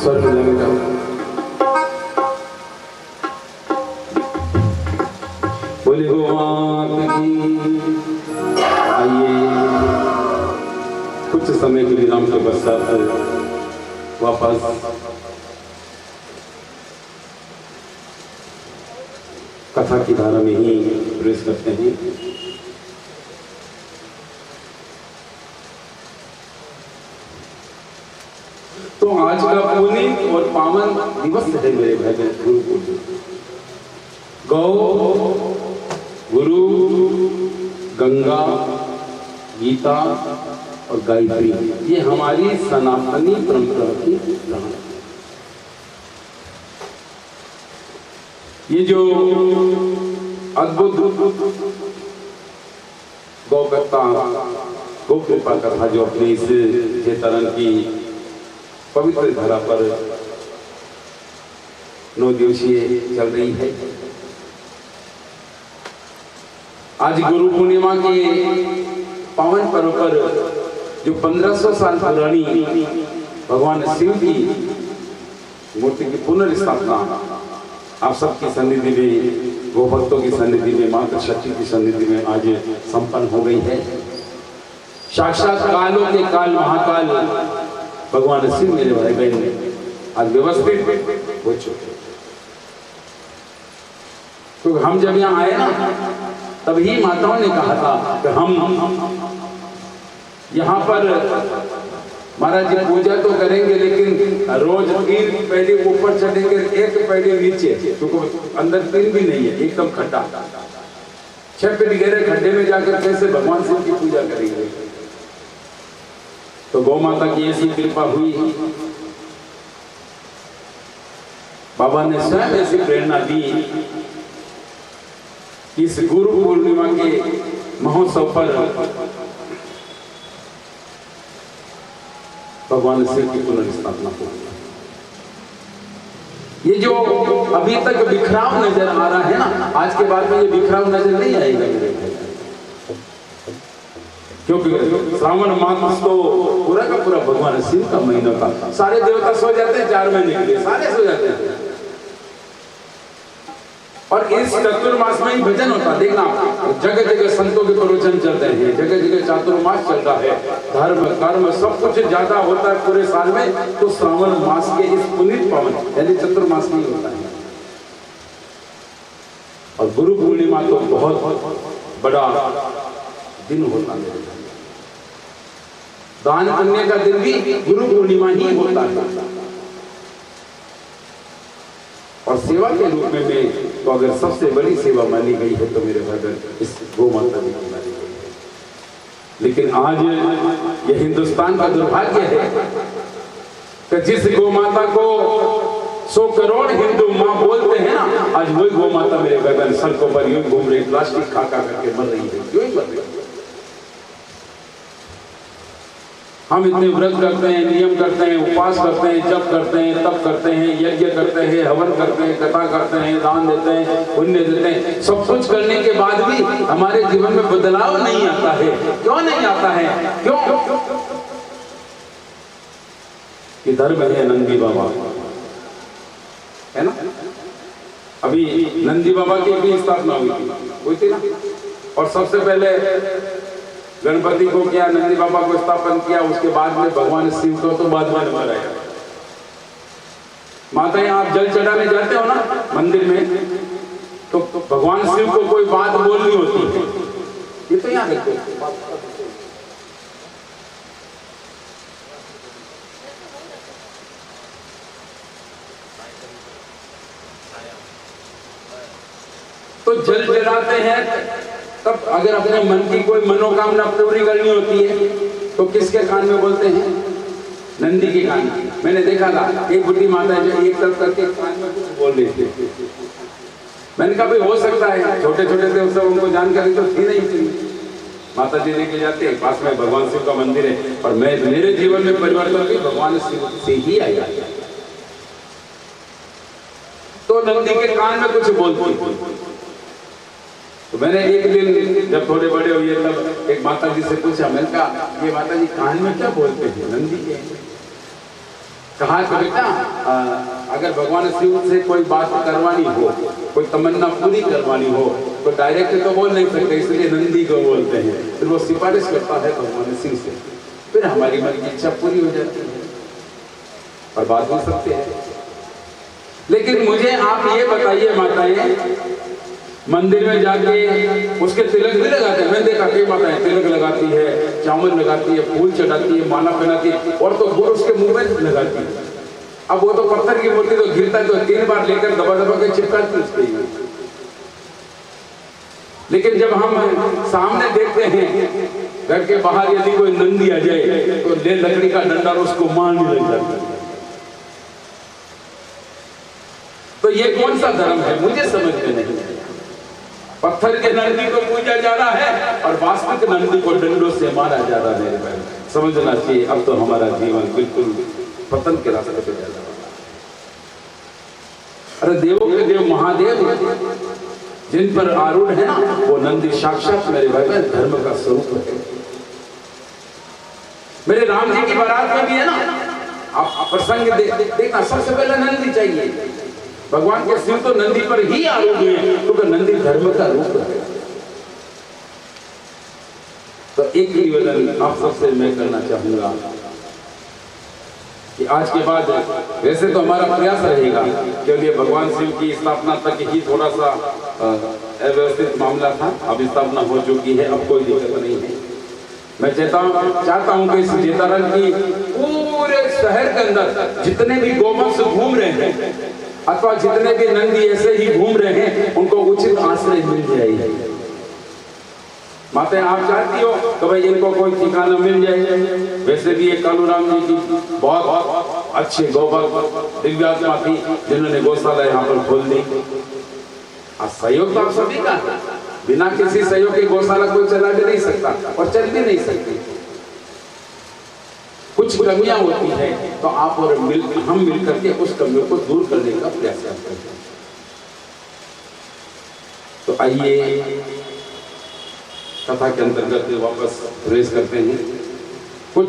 स्वर में लगेगा। बोले गो माता की। आइए कुछ समय के विराम के पश्चात वापस कथा की धारा में ही प्रवेश करते हैं। तो आज का पुनीत और पावन दिवस है मेरे भाई गुरु पूजन। गौ, गुरु, गंगा, गीता और गायत्री, ये हमारी सनातनी परंपरा की प्राण। ये जो अद्भुत गौ कथा, गौ कृपा कथा जो अपनी इस चेतन की पवित्र धरा पर 9 दिवसीय चल रही है। आज गुरु पूर्णिमा के पावन पर्व पर जो 1500 साल पुरानी भगवान शिव की मूर्ति की पुनर्स्थापना आप सबकी सन्निधि में, गो भक्तों की सन्निधि में, माता शक्ति की सन्निधि में आज संपन्न हो गई है। साक्षात कालों के काल महाकाल भगवान शिव मेरे भाई बहन आज व्यवस्थित हो चुके। तो हम जब यहाँ आए ना, तभी माताओं ने कहा था कि हम यहाँ पर महाराज जी पूजा तो करेंगे, लेकिन रोज 3 पैड़ी ऊपर चढ़ेंगे, 1 पैड़ी नीचे, क्योंकि अंदर 3 भी नहीं है, एकदम खड्डा। 6 फीट गहरे खड्डे में जाकर कैसे भगवान शिव की पूजा करेंगे। तो गौ माता की ऐसी कृपा हुई, बाबा ने स्वयं ऐसी प्रेरणा दी। इस गुरु पूर्णिमा के महोत्सव पर भगवान शिव की पुनर्स्थापना हो। ये जो अभी तक बिखराव नजर आ रहा है ना, आज के बाद में ये बिखराव नजर नहीं आएगा मेरे भाई, क्योंकि श्रावण मास तो पूरा का पूरा भगवान शिव का महीना था। सारे देवता सो जाते हैं 4 महीने के लिए, सारे सो जाते हैं। और इस चतुर्मास में ही भजन होता, देखना जगह जगह संतों के प्रवचन चलते हैं, जगह जगह चातुर्मास चल रहा है, धर्म कर्म सब कुछ ज्यादा होता है पूरे साल में। तो श्रावण मास के इस पुनीत पावन यानी चतुर्मास में ही होता है। और गुरु पूर्णिमा तो बहुत बड़ा दिन होता है। दान पुण्य का दिन भी गुरु पूर्णिमा ही होता है। और सेवा के रूप में तो अगर सबसे बड़ी सेवा मानी गई है तो मेरे भगवान इस गौ माता की मानी गई है। लेकिन आज ये हिंदुस्तान का दुर्भाग्य है कि जिस गौ माता को 100 करोड़ हिंदू माँ बोलते हैं ना, आज वही गौ माता मेरे भगवान सड़कों पर यूं घूम रही, प्लास्टिक खा करके मर रही है। क्यों मर रही है? हम इतने व्रत करते हैं, नियम करते हैं, उपवास करते हैं, जप करते हैं, तप करते हैं, यज्ञ करते हैं, हवन करते हैं, कथा करते हैं, दान देते हैं, पुण्य देते हैं, सब कुछ करने के बाद भी हमारे जीवन में बदलाव नहीं आता है। क्यों नहीं आता है? क्यों? कि धर्म है नंदी बाबा, है ना। अभी नंदी बाबा की भी स्थापना हुई थी ना। और सबसे पहले गणपति को किया, नंदी बाबा को स्थापन किया, उसके बाद में भगवान शिव को तो बाद में बनाया। माता आप जल चढ़ाने जाते हो ना मंदिर में, तो भगवान शिव को कोई बात बोलनी होती है, ये तो यहाँ देखो। तो जल चढ़ाते हैं, तब अगर अपने मन की कोई मनोकामना पूरी करनी होती है तो किसके कान में बोलते हैं? नंदी के कान में। मैंने देखा था एक बुढ़ी माता जो एक तरफ करके कान में कुछ बोल रही थी। मैंने कहा भाई हो सकता है, छोटे छोटे थे उस सब, उनको जानकारी तो थी नहीं थी। माता जी लेके जाते हैं, पास में भगवान शिव का मंदिर है। और मैं मेरे जीवन में परिवर्तन भी भगवान शिव से ही आया। तो नंदी के कान में कुछ बोलती थी। तो मैंने एक दिन जब थोड़े बड़े हुए तब एक माता जी से पूछा, मैंने कहा ये माता जी कान में क्या बोलते हैं? नंदी के। कहा कि बेटा अगर भगवान शिव से कोई बात करवानी हो, कोई तमन्ना पूरी करवानी हो तो डायरेक्ट तो बोल नहीं सकते, इसलिए नंदी को बोलते हैं। फिर वो सिफारिश करता है भगवान शिव से, फिर हमारी मन की इच्छा पूरी हो जाती है और बात हो सकते हैं। लेकिन मुझे आप ये बताइए माताएं, मंदिर में जाके उसके तिलक भी लगाते हैं। मैंने देखा कई माताएं तिलक लगाती है, चावल लगाती है, फूल चढ़ाती है, माला पहनाती है और तो गुड़ उसके मुंह में लगाती है। अब वो तो पत्थर की मूर्ति तो गिरता है तो 3 बार लेकर दबा दबा के चिपकाती उसके। लेकिन जब हम सामने देखते हैं घर के बाहर यदि कोई नंदी आ जाए तो ले लकड़ी का डंडा उसको मारने लग जाता है। तो ये कौन सा धर्म है मुझे समझ में नहीं है। पत्थर के नंदी को पूजा जा रहा है और वास्तविक नंदी को डंडों से मारा जा रहा है। मेरे भाई समझना चाहिए, अब तो हमारा जीवन बिल्कुल पतन के रास्ते पे जा रहा है। अरे देवों के देव महादेव जिन पर आरूढ़ है ना, वो नंदी साक्षात मेरे भाई धर्म का स्वरूप है। मेरे राम जी की बारात में भी है ना, आप प्रसंग देखना, सबसे पहले नंदी चाहिए। भगवान के शिव तो नंदी पर ही आरूढ़ है क्योंकि नंदी धर्म का रूप है। तो एक निवेदन आप सबसे मैं करना चाहूंगा कि आज के बाद वैसे तो हमारा प्रयास रहेगा, क्योंकि भगवान शिव की स्थापना तक ही थोड़ा सा अव्यवस्थित मामला था, अब स्थापना हो चुकी है, अब कोई दिक्कत नहीं है। मैं चाहता हूं कि इस जेतारण की पूरे शहर के अंदर जितने भी गोवंश घूम रहे हैं अथवा जितने भी नंदी ऐसे ही घूम रहे हैं उनको उचित आश्रय मिल जाएगी। माता आप चाहती हो तो भाई इनको कोई ठिकाना मिल जाए। वैसे भी ये कालूराम जी की बहुत अच्छे गौभक्त दिव्यात्मा थी जिन्होंने गौशाला यहाँ पर खोल दी। सहयोग तो आप सभी का है, बिना किसी सहयोग के गौशाला कोई चला भी नहीं सकता और चल भी नहीं सकती। कुछ कमियां होती है तो आप और हम मिलकर के उस कमियों को दूर करने का प्रयास करते हैं। तो आइए कथा के अंतर्गत वापस प्रवेश करते हैं। कुछ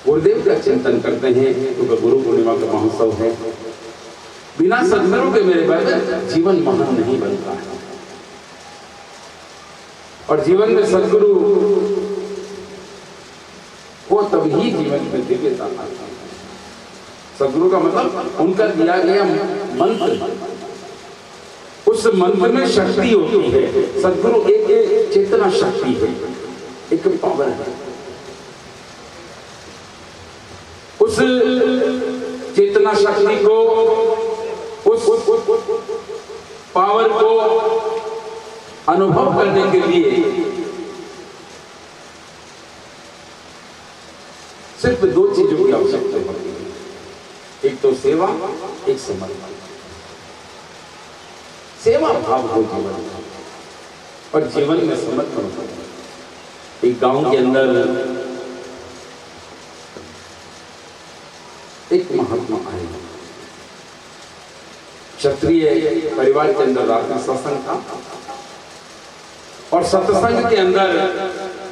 गुरुदेव का चिंतन करते हैं क्योंकि गुरु पूर्णिमा का महोत्सव है। बिना सद्गुरु के मेरे भाई जीवन महान नहीं बनता है और जीवन में सद्गुरु को तभी जीवन में दिव्यता आती है। सद्गुरु का मतलब उनका दिया गया मंत्र, उस मंत्र में शक्ति होती है। सद्गुरु एक चेतना शक्ति है, एक पावर है। उस चेतना शक्ति को, उस पावर को अनुभव करने के लिए सिर्फ 2 चीजों की आवश्यकता होती है, एक तो सेवा, एक समर्पण। सेवा भाव हो जीवन और जीवन में समर्पण हो। एक गांव के अंदर एक महात्मा आए, क्षत्रिय परिवार के अंदर रात में सत्संग था और सत्संग के अंदर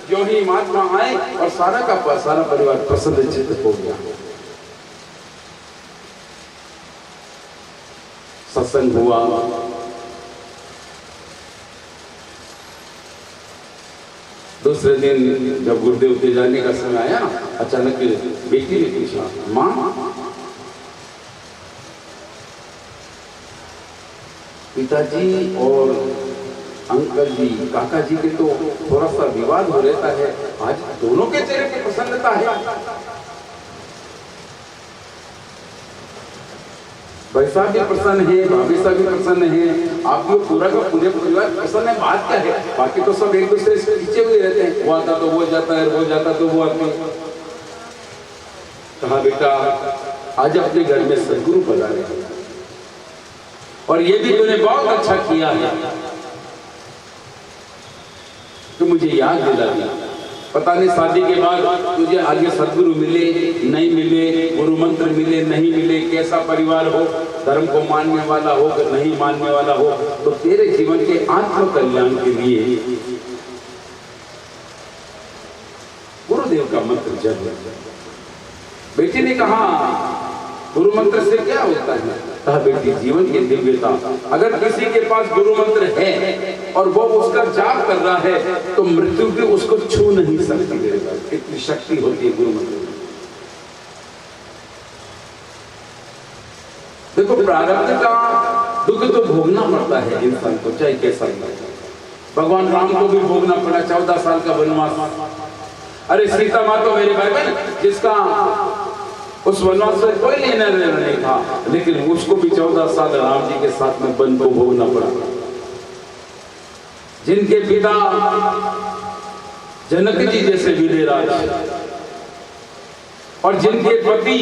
जो ही महात्मा आए और सारा का सारा परिवार प्रसन्न चित्त हो गया। सत्संग हुआ, दूसरे दिन जब गुरुदेव के जाने का समय आया, अचानक बेटी ने पूछा, माँ पिताजी और अंकल जी, काका जी के तो थोड़ा सा विवाद हो रहता है, आज दोनों के चेहरे पर प्रसन्नता है। भाई साहब भी प्रसन्न है, भाभी साहब भी प्रसन्न है, आपको पूरा का पूरे परिवार प्रसन्न है। बात क्या है? बाकी तो सब एक दूसरे से पीछे हुए रहते हैं, वो आता तो वो जाता है, वो जाता तो वो आता। कहा बेटा आज अपने घर में सद्गुरु पधारे और ये भी तूने बहुत अच्छा किया है तो मुझे याद दिला दिया। पता नहीं शादी के बाद तुझे आगे सद्गुरु मिले नहीं मिले, गुरु मंत्र मिले नहीं मिले, कैसा परिवार हो, धर्म को मानने वाला हो कि नहीं मानने वाला हो, तो तेरे जीवन के आत्म कल्याण के लिए गुरुदेव का मंत्र जप। बेटी ने कहा गुरु मंत्र से क्या होता है? कहा बेटी जीवन की दिव्यता, अगर किसी के पास गुरु मंत्र है और वो उसका जाप कर रहा है तो मृत्यु भी उसको छू नहीं सकती। इतनी शक्ति होती है गुरु मंत्र। देखो प्रारब्ध का दुख तो भोगना पड़ता है इंसान को, चाहे कैसा ही। भगवान राम को भी भोगना पड़ा 14 साल का वनवास। अरे सीता माँ तो मेरे भाई बहन जिसका उस वनवास से कोई लेना देना नहीं था, लेकिन उसको भी 14 साल राम जी के साथ में वन को भोगना पड़ा। जिनके पिता जनक जी जैसे वीरराज और जिनके पति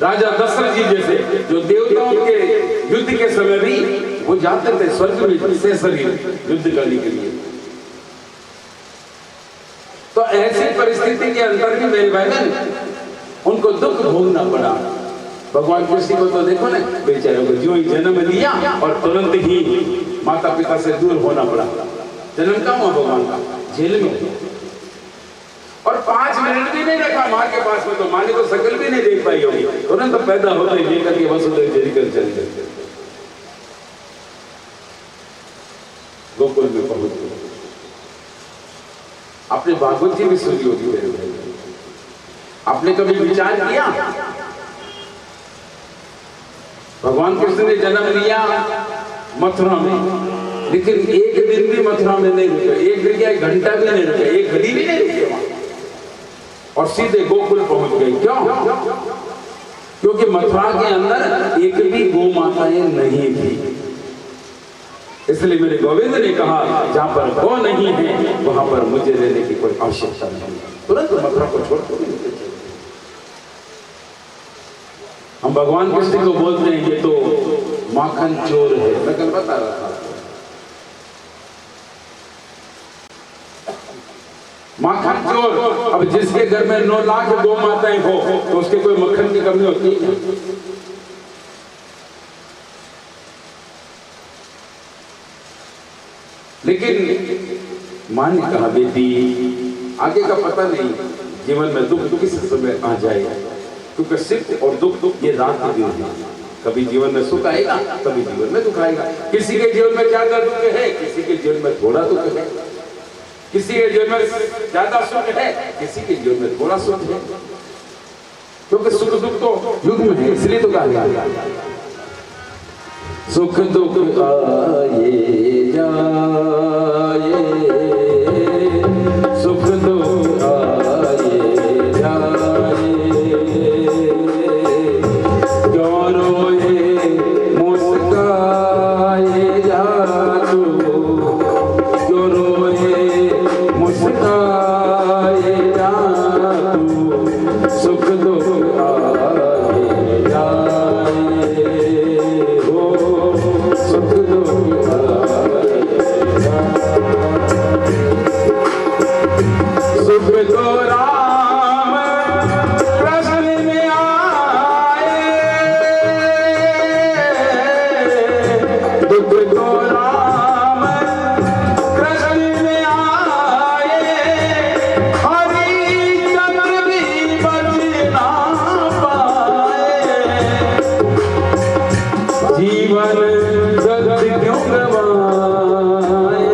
राजा दशरथ जी जैसे, जो देवताओं के युद्ध के समय भी वो जाते थे स्वर्ग में से शरीर युद्ध करने के लिए। तो ऐसी परिस्थिति के अंदर भी मेरे भाई बहन उनको दुख भोगना पड़ा। भगवान कृष्ण को तो देखो ना, बेचारे को जो ही जन्म लिया और तुरंत ही माता पिता से दूर होना पड़ा। जन्म कहाँ हुआ भगवान का? जेल में। और 5 मिनट भी नहीं रखा माँ के पास में, तो माँ ने तो शकल भी नहीं देख पाई होगी। तुरंत पैदा होते ही लेकर के वसुदेव जी कर चले गए गोकुल में पहुंच गए। आपने भागवत जी भी सुनी होगी मेरे भाई। आपने कभी विचार किया भगवान कृष्ण ने जन्म लिया मथुरा में, लेकिन एक दिन भी मथुरा में नहीं रुके, एक दिन क्या 1 घंटा भी नहीं रुके, 1 घड़ी भी नहीं रुके वहां, और सीधे गोकुल पहुंच गए। क्यों? क्योंकि मथुरा के अंदर एक भी गौ माताएं नहीं थी। इसलिए मेरे गोविंद ने कहा जहां पर गौ नहीं है वहां पर मुझे रहने की कोई आवश्यकता नहीं। तुरंत मथुरा को छोड़ कर हम भगवान कृष्ण को बोलते हैं ये तो माखन चोर है। मैं कल बता रहा था माखन चोर। अब जिसके घर में 9 लाख गौ माताएं हो तो उसके कोई मक्खन की कमी होती है? लेकिन मां ने कहा बेटी आगे का पता नहीं, जीवन में दुख किस समय आ जाएगा, क्योंकि सुख और दुख ये रात के दिन है। कभी जीवन में सुख आएगा, कभी जीवन में दुख आएगा। किसी के जीवन में ज्यादा दुख है, किसी के जीवन में थोड़ा दुख है, किसी के जीवन में ज्यादा सुख है, किसी के जीवन में थोड़ा सुख है। क्योंकि सुख दुख तो युग में है, इसलिए तो कहा गया सुख दुख आए जाए, सुख दुख आए जाए, क्यों रोए मुस्काए जा तू, क्यों रोए मुस्काए जा तू, सुख दुख आए जाए, सुख दुख आए सुख तो राम कृष्ण में आए, दुख तो राम कृष्ण में आए, हरिचंद्र भी बच ना पाए, जीवन गति क्यों गवाए,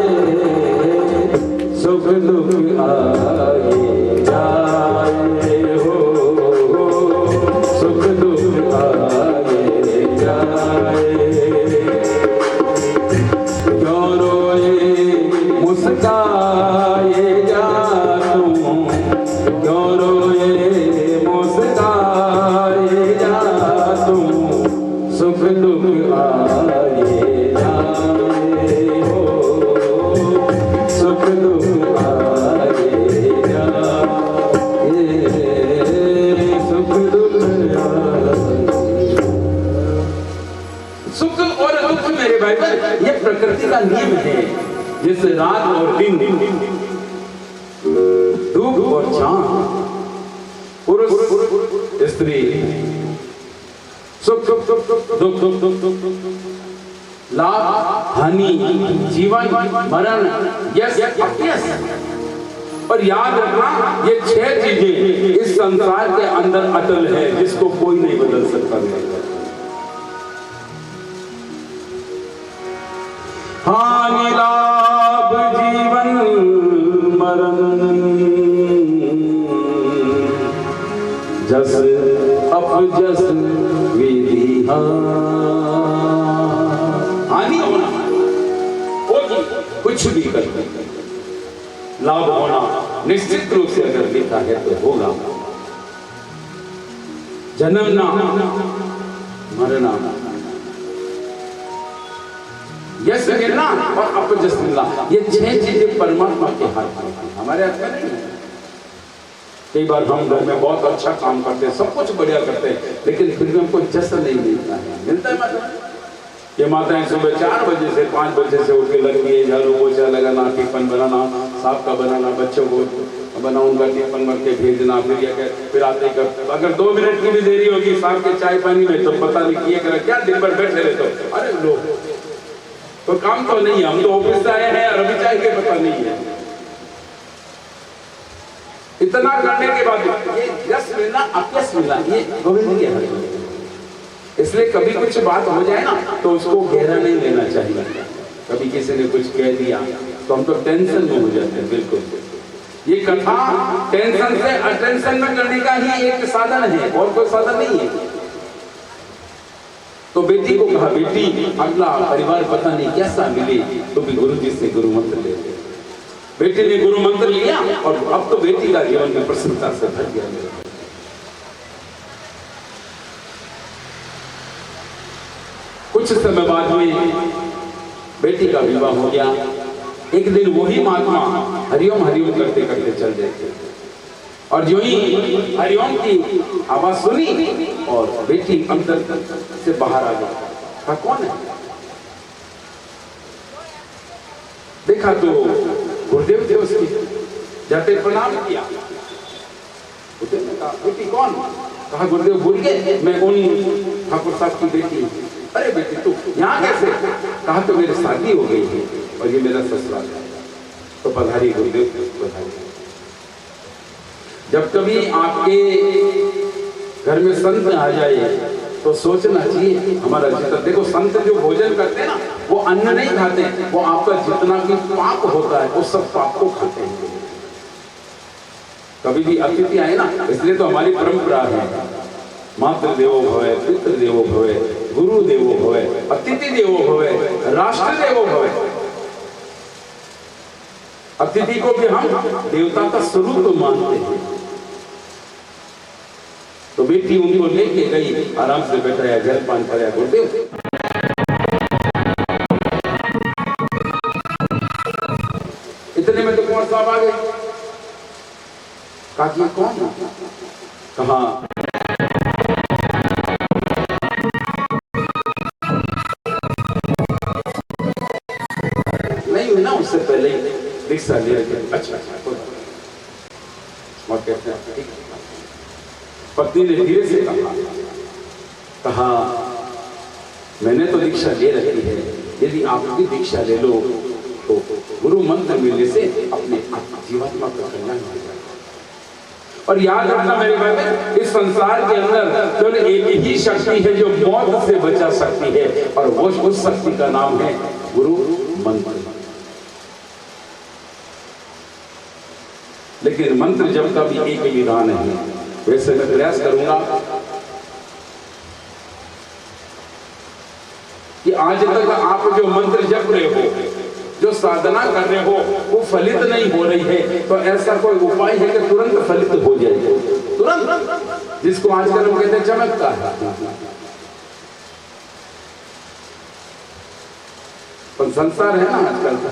सुख दुख आए जाए हो, सुख दुख आए जाए, क्यों रोए मुस्काए जा तू, क्यों रोए मुस्काए जा तू, सुख दुख आए जाए हो, सुख दुख आए जाए, सुख दुख आए। सुख और दुख मेरे भाई ये प्रकृति का नियम है। जैसे रात और दिन, धूप और चांद, पुरुष स्त्री, सुख दुख लाभ हानि, जीवन मरण, यश अपयश, और याद रखना ये 6 चीजें इस संसार के अंदर अटल है, जिसको कोई नहीं बदल सकता। हानि लाभ जीवन मरण, जस अपजस विधि। हानि होना होगी, कुछ भी करते, लाभ होना निश्चित रूप से अगर लिखा है तो होगा। जन्मना मरना, यश मिलना और अपजस मिलना, ये 6 चीजें परमात्मा के हाथ में, हमारे हाथ में नहीं है। कई बार हम घर में बहुत अच्छा काम करते हैं, सब कुछ बढ़िया करते हैं, लेकिन फिर भी हमको जश्न नहीं मिलता है। मिलता है मतलब ये माताएं सुबह 4 बजे से 5 बजे से उठ के लगी है, झाड़ू पोछा लगाना, टिफिन बनाना, साफ का बनाना, बच्चों को बना उनका टिफिन भर के भेजना, फिर आते कर अगर 2 मिनट की भी देरी होगी शाम के चाय पानी में तो पता नहीं किए कर क्या दिन भर बैठे रहते हो। अरे लोग तो काम तो नहीं है, हम तो ऑफिस से आए हैं और अभी चाय के पता नहीं है। इतना करने के बाद ये यश मिलना अपयश मिलना, ये गोविंद के हाथ में। इसलिए कभी कुछ बात हो जाए ना तो उसको गहरा नहीं लेना चाहिए। कभी किसी ने कुछ कह दिया तो हम तो टेंशन में हो जाते हैं। बिल्कुल ये कथा टेंशन से अटेंशन में करने का ही एक साधन है, और कोई साधन नहीं है। तो बेटी को कहा, बेटी अगला परिवार पता नहीं कैसा मिले तो भी गुरु जी से गुरु मंत्र ले। बेटी ने गुरु मंत्र लिया और अब तो बेटी का जीवन में प्रसन्नता से भर गया। कुछ समय बाद में बेटी का विवाह हो गया। एक दिन वही महात्मा हरिओम हरिओम करते करते चल रहे थे और जो ही हरिओम की आवाज सुनी और बेटी अंदर से बाहर आ गई। कहा कौन है? देखा तो गुरुदेव थे उसकी, जाते प्रणाम किया। गुरुदेव ने कहा बेटी कौन? कहा गुरुदेव भूल गए, मैं उन ठाकुर साहब की बेटी। अरे बेटी तू यहाँ कैसे? कहा तो मेरी शादी हो गई है और ये मेरा ससुराल है। तो पधारी गुरुदेव, पधारी। जब कभी आपके घर में संत आ जाए तो सोचना चाहिए हमारा जितना, देखो संत जो भोजन करते हैं ना वो अन्न नहीं खाते, वो आपका जितना भी पाप होता है वो सब पाप को खाते हैं। कभी भी अतिथि आए ना, इसलिए तो हमारी परंपरा है मातृ देवो भवे, पितृ देवो भवे, गुरु देवो भवे, अतिथि देवो भवे, राष्ट्र देवो भवे। अतिथि को भी हम देवता का स्वरूप मानते हैं। तो बेटी उनको लेके गई, आराम से बैठाया, जलपान कराया। गुरुदेव इतने में तो कुंवर साहब आ गए। कहा कौन? कहा नहीं हुई ना, उससे पहले रिक्शा ले रहे। अच्छा और कहते हैं ठीक। पत्नी ने धीरे से कहा मैंने तो दीक्षा ले रखी है, यदि आप भी दीक्षा ले लो तो गुरु मंत्र मिलने से अपने जीवात्मा का कल्याण हो जाएगा। और याद रखना मेरे भाई, इस संसार के अंदर केवल एक ही शक्ति है जो मौत से बचा सकती है, और वो उस शक्ति का नाम है गुरु मंत्र। लेकिन मंत्र जब का भी एक ही विधान है। वैसे मैं प्रयास करूंगा कि आज तक आप जो मंत्र जप रहे हो, जो साधना कर रहे हो, वो फलित नहीं हो रही है, तो ऐसा कोई उपाय है कि तुरंत फलित हो जाए? तुरंत, जिसको आजकल हम कहते हैं चमत्कार। पर संसार है ना आजकल का,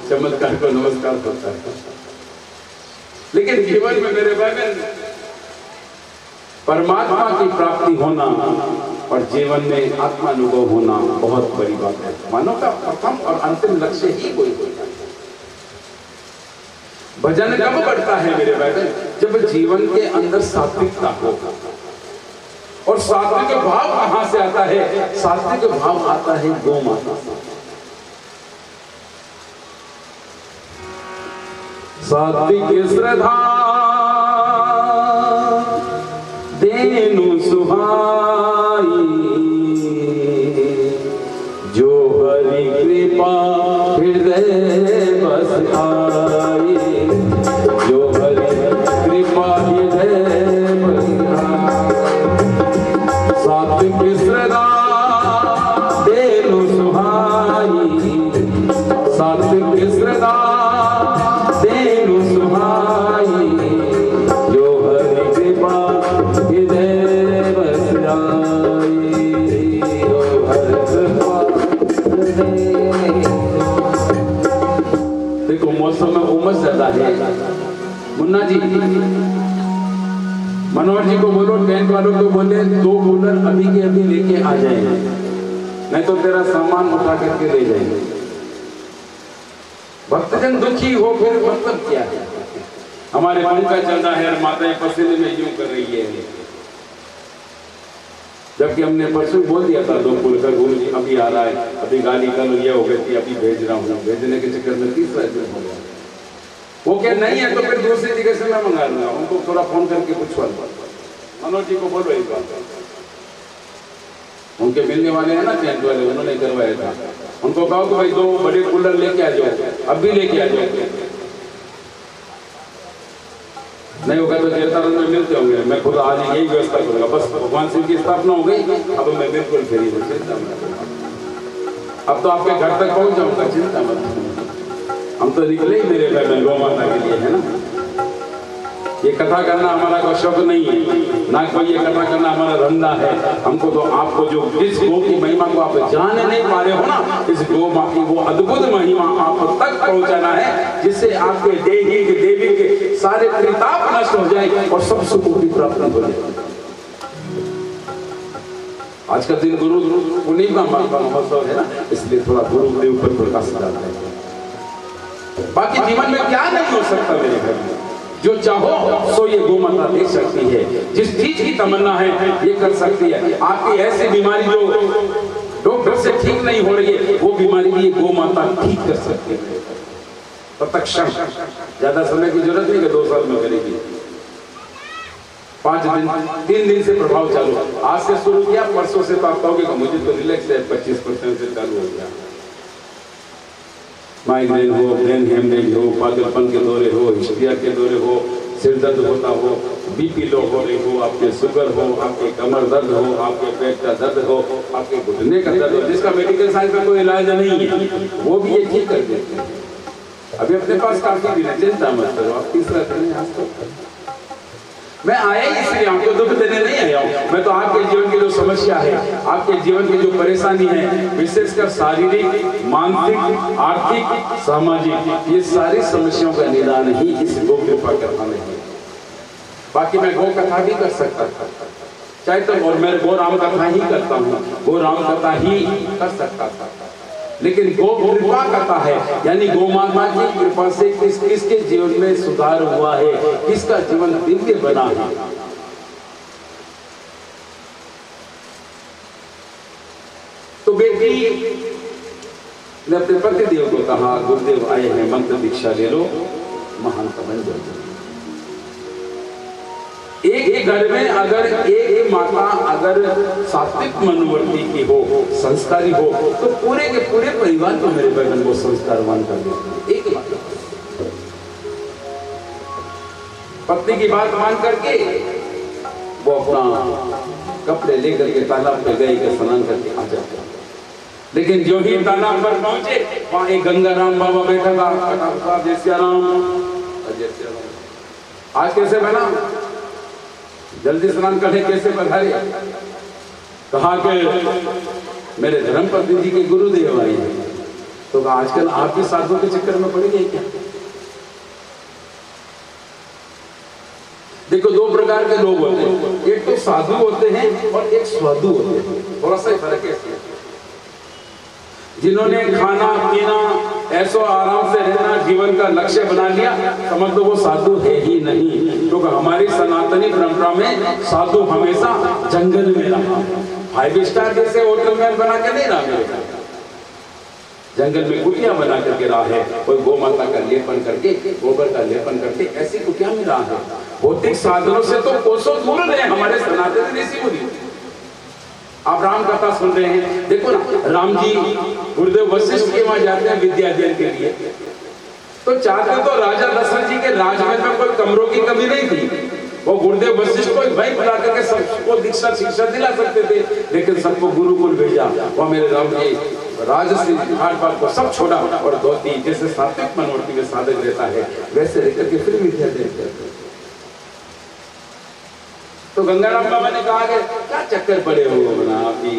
चमत्कार को नमस्कार करता है। लेकिन जीवन में मेरे भाई परमात्मा की प्राप्ति होना और जीवन में आत्मानुभव होना बहुत बड़ी बात है। मानव का प्रथम और अंतिम लक्ष्य ही कोई होता है। भजन कब बढ़ता है मेरे भाई? जब जीवन के अंदर सात्विकता हो। और सात्विक भाव कहां से आता है? सात्विक भाव आता है गौ माता से। सात्विक श्रद्धा देनु सुहाई, जो हरि कृपा हृदय बस आई, जो हरि कृपा हृदय बस आई। सात्विक श्रद्धा देनु सुहाई, सात्विक श्रद्धा देनु सुहाई, जो हरि कृपा हृदय बस आई, जो हरि कृपा हृदय। देखो मौसम में उमस ज्यादा है। मुन्ना जी, मनोहर जी को बोलो, टेंट वालों को बोले 2 कूलर अभी के अभी लेके आ जाए, नहीं तो तेरा सामान उठा करके ले जाएंगे। भक्तजन दुखी हो फिर मतलब क्या है? हमारे पंखा चल रहा है और माताएं पसीने में यूं कर रही है, जबकि हमने परसों बोल दिया था 2 कूलर गुरु जी अभी आ रहा है, अभी गाली कल ये हो गई थी, अभी भेज रहा हूँ। भेजने के चक्कर में 30 दिन हो गया। वो क्या नहीं है तो फिर दूसरी जगह से मैं मंगा लूंगा। उनको थोड़ा फोन करके पूछवा, मनोज जी को बोलो एक बात, उनके मिलने वाले हैं ना टेंट वाले, उन्होंने करवाया था। उनको कहो कि भाई 2 बड़े कूलर लेके आ जाओ, अब भी लेके आ जाओ। नहीं होगा तो जयतारण में मिलते होंगे, मैं खुद आज यही व्यवस्था करूंगा। बस भगवान शिव की स्थापना हो गई, अब मैं बिल्कुल फ्री हूँ, चिंता मत। अब तो आपके घर तक पहुंच जाऊंगा, चिंता मत। हम तो निकले ही मेरे घर में गौ माता के लिए, है ना। ये कथा करना हमारा कोई शौक नहीं है, ना कोई ये कथा करना हमारा धंधा है। हमको तो आपको जो जिस गौ की महिमा को आप जान नहीं पा रहे हो ना, इस गौ माँ की वो अद्भुत महिमा आप तक पहुंचाना है, जिससे आपके देवी के सारे त्रिताप नष्ट हो जाए और सब सुख की प्राप्ति हो जाए। आज का दिन गुरु पूर्णिमा का महोत्सव है ना, इसलिए थोड़ा गुरुदेव पर प्रकाश डालते हैं। बाकी जीवन में क्या नहीं हो सकता मेरे घर में, जो चाहो सो ये गौ माता दे सकती है। जिस चीज की तमन्ना है ये कर सकती है। आपकी ऐसी बीमारी जो डॉक्टर से ठीक नहीं हो रही है, वो बीमारी भी ये गौ माता ठीक कर सकती है। तत्क्षण, ज्यादा समय की जरूरत नहीं कि 2 साल में करेगी। 5 दिन 3 दिन से प्रभाव चालू। आज से शुरू किया, परसों से तो आप कहोगे कि मुझे तो रिलैक्स है, 25% से चालू हो गया। माइग्रेन हो, ब्रेन हेमरेज हो, पागलपन के दौरे हो, हिस्ट्रिया के दौरे हो, सिर दर्द होता हो, बीपी लो हो रही हो, आपके शुगर हो, आपके कमर दर्द हो, आपके पेट का दर्द हो, आपके घुटने का दर्द हो, जिसका मेडिकल साइंस में कोई इलाज नहीं है, वो भी ये ठीक कर देते हैं। अभी अपने पास काफी दिन है, चिंता मत करो। आप 30 दिन आज तक मैं आया ही इसलिए, आपको दुख देने नहीं आया हूँ। मैं तो आपके जीवन की जो समस्या है, आपके जीवन की जो परेशानी है, विशेषकर शारीरिक, मानसिक, आर्थिक, सामाजिक, ये सारी समस्याओं का निदान ही इस गौ कृपा करना है। बाकी मैं गौ कथा भी कर सकता था, चाहे तो, और मैं गौ राम कथा ही करता हूँ, गौ राम कथा ही कर सकता था। लेकिन गौ कृपा कथा है, यानी गौ माता की कृपा से किसके जीवन में सुधार हुआ है, किसका जीवन दिव्य बना है। तो बेटी ने अपने पतिदेव को कहा, गुरुदेव आए हैं, मंत्र दीक्षा ले लो, महानता बन जाओ। एक घर में अगर एक माता अगर सात्विक मनोवर्ती की हो, संस्कारी हो, तो पूरे के पूरे परिवार को मेरे बहन को संस्कारवान कर देती है। एक बात, पत्नी की बात मान करके वो अपना कपड़े लेकर के तालाब पे गए के स्नान करके आ जाते। लेकिन जो ही तालाब पर पहुंचे, वहां एक गंगाराम बाबा बैठा था। जय श्री राम, जय श्री राम। आज कैसे बना, जल्दी स्नान करने कैसे पधारे? कहा कि मेरे धर्मपत्नी जी के गुरुदेव आए हैं। तो आजकल आप भी साधु के चक्कर में पड़ गए क्या? देखो 2 प्रकार के लोग होते हैं, एक तो साधु होते हैं और एक स्वादु होते हैं। थोड़ा सा फर्क है। जिन्होंने खाना पीना ऐसो आराम से रहना जीवन का लक्ष्य बना लिया, समझ लो वो साधु है ही नहीं। क्योंकि हमारी सनातनी परंपरा में साधु हमेशा जंगल में रहा, 5 स्टार जैसे होटल में बना के नहीं रहा। जंगल में कुटिया बना करके रहा है, कोई गौ माता का लेपन करके, गोबर का लेपन करके, ऐसी कुटिया में रहा है। भौतिक साधनों से तो कोसों दूर रहे हमारे सनातन ऋषि मुनि। आप राम कथा सुन रहे हैं, देखो ना, राम जी गुरुदेव वशिष्ठ के वहां जाते हैं विद्या अध्ययन के लिए, तो चाहते तो राजा दशरथ जी के राजमहल में कोई कमरों की कमी नहीं थी, वो गुरुदेव वशिष्ठ को वही बुला करके सबको दीक्षा शिक्षा दिला सकते थे, लेकिन सबको गुरुकुल भेजा। वो मेरे राम जी राजश्री घाट पाट को सब छोड़ा और धोती, जैसे सात्विक मनोवृत्ति में साधक रहता है वैसे रहकर के फिर विद्या देते। तो गंगाराम बाबा ने कहा कि क्या चक्कर पड़े हो बना आप ही,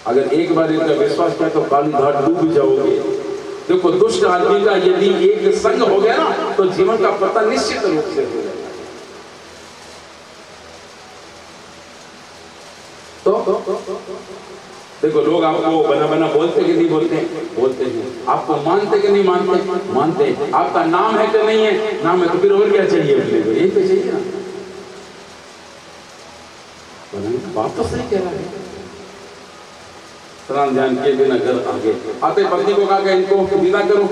अगर एक बार इनका विश्वास किया तो काली घाट डूब जाओगे। देखो दुष्ट आदमी का यदि एक संग हो गया ना तो जीवन का पता निश्चित रूप से हो जाएगा। तो देखो लोग आपको बना बना बोलते कि नहीं बोलते, बोलते हैं। आपको मानते कि नहीं मानते, मानते। आपका नाम है कि नहीं है, नाम है तो फिर और क्या चाहिए, यही तो चाहिए ना। बात तो सही कह रहा है। स्नान ध्यान किए बिना घर आगे आते पत्नी को कहा इनको विदा करो,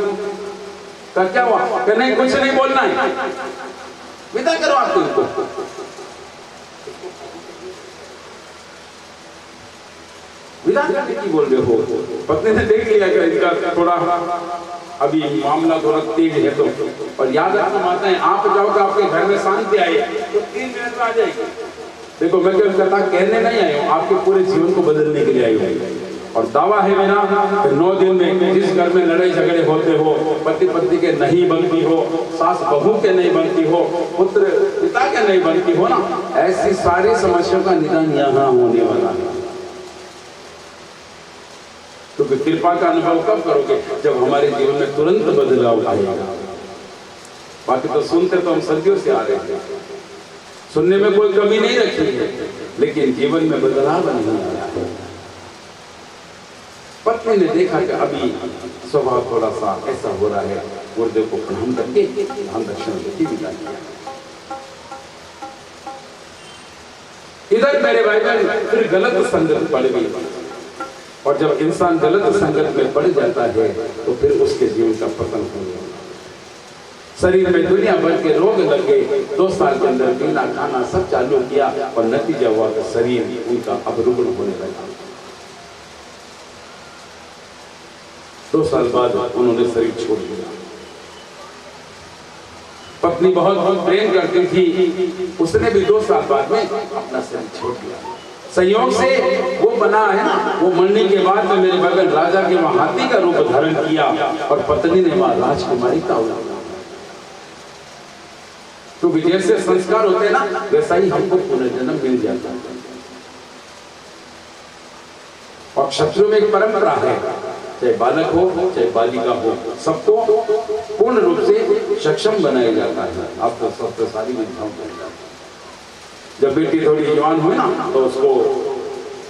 का क्या हुआ, कि नहीं कुछ नहीं बोलना है, विदा करो आप इनको। विदा करने की बोल रहे हो। पत्नी ने देख लिया कि इनका थोड़ा अभी मामला थोड़ा तेज है, तो और याद रखना माता है आप जाओ तो आपके घर में शांति आए तो 3 मिनट में आ जाएगी। देखो मैं क्या कथा कहने नहीं आया हूँ, आपके पूरे जीवन को बदलने के लिए आई हूँ। और दावा है मेरा कि 9 दिन में जिस घर में लड़ाई झगड़े होते हो, पति पत्नी के नहीं बनती हो, सास बहू के नहीं बनती हो, पुत्र पिता के नहीं बनती हो ना, ऐसी सारी समस्याओं का निदान यहाँ होने वाला है। क्योंकि कृपा का अनुभव कब करोगे, जब हमारे जीवन में तुरंत बदलाव आएगा। बाकी तो सुनते तो हम सदियों से आ रहे थे, सुनने में कोई कमी नहीं रखी है, लेकिन जीवन में बदलाव नहीं आया है। पत्नी ने देखा कि अभी स्वभाव थोड़ा सा ऐसा हो रहा है, गुरुदेव को प्रणाम करके हम दक्षिण देती विदा किया। इधर मेरे भाई बहन फिर गलत संगत पड़ गई, और जब इंसान गलत संगत में पड़ जाता है तो फिर उसके जीवन का पतन हो जाता है। शरीर में दुनिया भर के रोग लग गए, 2 साल के अंदर पीना खाना सब चालू किया और नतीजा हुआ कि शरीर उनका अब रुग्ण होने लगा। 2 साल बाद उन्होंने शरीर छोड़ दिया। पत्नी बहुत बहुत प्रेम करती थी, उसने भी 2 साल बाद में अपना शरीर छोड़ दिया। संयोग से वो बना है ना, वो मरने के बाद में मेरे बगल राजा के वहां हाथी का रूप धारण किया और पत्नी ने वहां राजकुमारी का अवतार। क्योंकि जैसे संस्कार होते हैं ना वैसा ही हमको पुनर्जन्म मिल जाता है। और क्षत्रियों में एक परंपरा है, चाहे बालक हो चाहे बालिका हो, सबको पूर्ण रूप से सक्षम बनाया जाता है। आपको सबसे सारी विद्याओं को जब बेटी थोड़ी जवान हुई ना तो उसको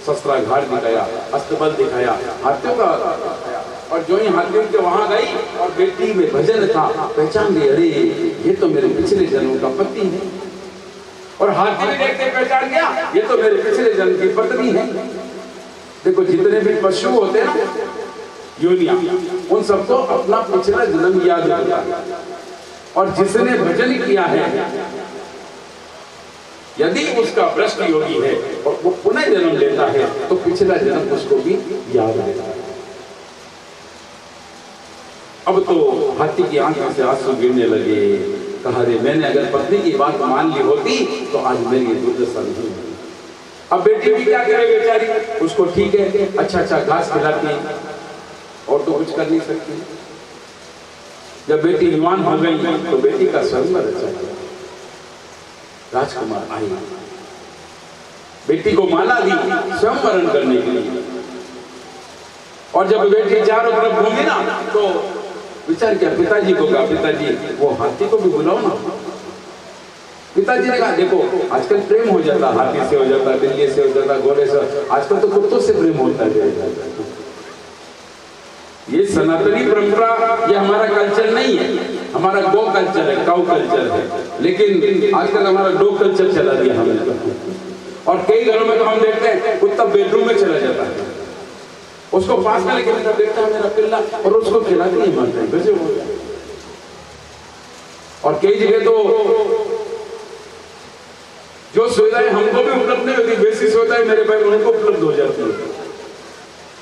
शस्त्राघात दिखाया, अस्त्रबल दिखाया, हाथियों का दिखाया, और जो ही हाथियों के वहां गई और बेटी में भजन था, पहचान गई, अरे ये तो मेरे पिछले जन्म का पति है। और हाथी भी देखते पहचान गया, ये तो मेरे पिछले जन्म की पत्नी है। देखो जितने भी पशु होते हैं ना योनिया, उन सबको अपना पिछला जन्म याद होता है। और जिसने भजन किया है यदि उसका भ्रष्ट योगी है और वो पुनः जन्म लेता है तो पिछला जन्म उसको भी याद रहता है। अब तो हाथी की आंखों से आंसू गिरने लगे, कहा रे मैंने अगर पत्नी की बात मान ली होती तो आज मेरी दुर्दशा नहीं होती। अब बेटी भी क्या करे बेचारी, उसको ठीक है अच्छा घास खिलाती और तो कुछ कर नहीं सकती। जब बेटी जवान हो गई तो बेटी का स्वयंवर रचा गया। राजकुमार आई, बेटी को माला दी स्वयंवरण करने के लिए। और जब बेटी चारों तरफ घूमी ना तो विचार किया, पिताजी को कहा पिताजी वो हाथी को भी बुलाओ ना। पिताजी ने कहा देखो आजकल प्रेम हो जाता, हाथी से हो जाता, बिल्ली से हो जाता, घोड़े से, आजकल तो कुत्तों से प्रेम होता है। ये सनातनी परंपरा, ये हमारा कल्चर नहीं है, हमारा गो कल्चर है, काउ कल्चर है। लेकिन आजकल हमारा डॉग कल्चर चला दिया हमने। और कई घरों में तो हम देखते हैं कुत्ता बेडरूम में चला जाता है। उसको पास में लेके मेरा बेटा मेरा पिल्ला, और उसको खिलाते ही मरते हैं वैसे हो जाए। और कई जगह तो जो सुविधाएं हमको भी उपलब्ध नहीं होती वैसी सुविधाएं मेरे भाई उनको उपलब्ध हो जाती है।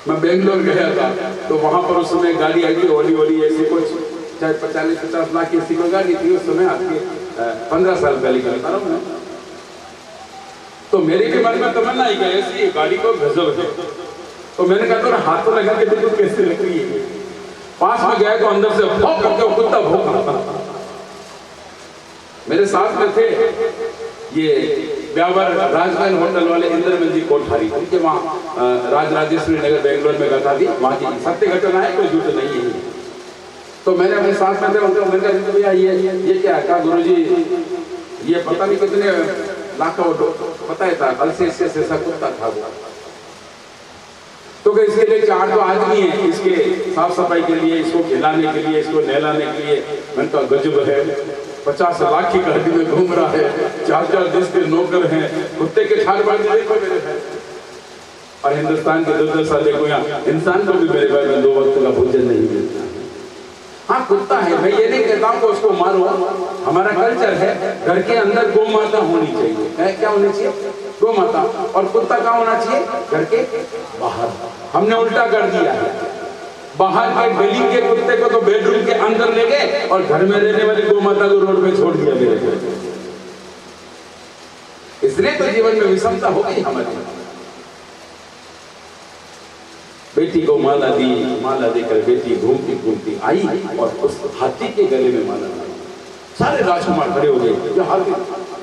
मैं बेंगलोर गया था तो वहां पर उस समय गाड़ी आई थी ओली ओली ऐसी कुछ चाहे 40-50 लाख की ऐसी कोई गाड़ी थी उस समय, आपके 15 साल पहले की बता रहा हूँ मैं। तो मेरे भी मन में तमन्ना आई गई ऐसी गाड़ी को गजब है, तो मैंने कहा तो हाथ तो लगा के देखो कैसे लग रही है। पास में गया तो अंदर से भौंक करके कुत्ता भौंक रहा था। मेरे साथ में थे ये ब्यावर राजमहल होटल वाले इंद्रमल जी कोठारी, उनके वहाँ राजराजेश्वरी नगर बेंगलोर में घटा दी, वहाँ की सत्य घटना है, कोई झूठ नहीं है। तो मैंने अपने साथ में थे उनसे मैंने कहा भैया ये क्या है? कहा गुरुजी ये पता नहीं कितने लाख का पता है था अल्सेसियस ऐसा कुत्ता था वो। तो इसके लिए 4 तो आदमी है इसके साफ सफाई के लिए, इसको खिलाने के लिए, इसको नहलाने के लिए। मैंने कहा गजब है, 50 लाख की गाड़ी में घूम रहा है, 4 देश के नौकर हैं, कुत्ते के ठार बांधे देखो मेरे भाई। और हिंदुस्तान के 2 साल देखो यहाँ इंसान को भी मेरे भाई में 2 वक्त का भोजन नहीं मिलता। हाँ कुत्ता है, मैं ये नहीं कहता हूँ कि उसको मारो, हमारा कल्चर है घर के अंदर गौ माता होनी चाहिए। क्या होनी चाहिए? गौ माता। और कुत्ता कहाँ होना चाहिए? घर के बाहर। हमने उल्टा कर दिया है, बाहर के गली के कुत्ते को तो बेडरूम के अंदर ले गए और घर में रहने वाली गौ माता को रोड पे छोड़ दिया मेरे को। इसलिए तो जीवन में विषमता हो गई हमारी। बेटी को माला दी, माला देकर बेटी घूमती घूमती आई और उस हाथी के गले में माला दी। सारे राजकुमार खड़े हो गए। जो हाथी,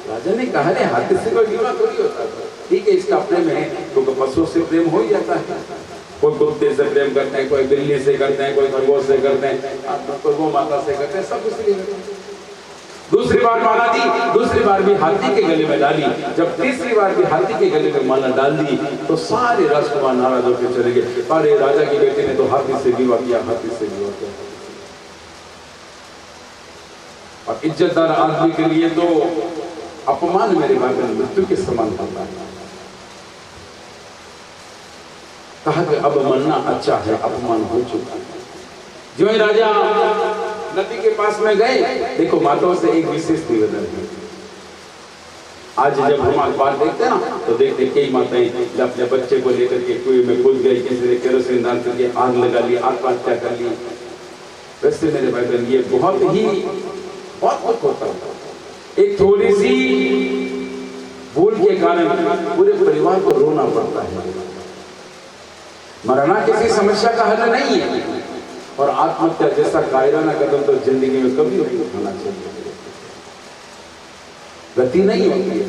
राजा ने कहा रे हाथी से कोई विवाह थोड़ी होता है, ठीक है इसका प्रेम है तो पशुओं से प्रेम हो ही जाता है। कोई कुत्ते से प्रेम करते हैं, कोई बिल्ली से करते हैं, कोई खरगोश से करते हैं, कोई गौ माता से करते हैं, सब इसलिए। दूसरी बार माला दी, दूसरी बार भी हाथी के गले में डाली। जब तीसरी बार भी हाथी के गले में माला डाल दी तो सारे राजकुमार नाराज होकर चले गए। अरे राजा की बेटी ने तो हाथी से विवाह किया, हाथी से विवाह किया। और इज्जतदार आदमी के लिए तो अपमान मेरे भाई में मृत्यु के समान होता है। कहा कि अब मरना अच्छा है, अपमान हो चुका है। जो ही राजा नदी के पास में गए, देखो माताओं से एक विशेष निवेदन है। आज जब हम अखबार देखते हैं ना तो देखते कई माताएं जब अपने बच्चे को लेकर के कुएं में कूद गई, किसी ने केरोसिन डाल करके आग लगा ली, आत्महत्या कर ली। वैसे मेरे भाई बहन ये बहुत कुछ होता है। एक थोड़ी सी भूल के कारण पूरे परिवार को रोना पड़ता है। मरना किसी समस्या का हल नहीं है, और आत्महत्या जैसा कायराना कदम तो जिंदगी में कभी नहीं उठाना चाहिए। गति नहीं होती है,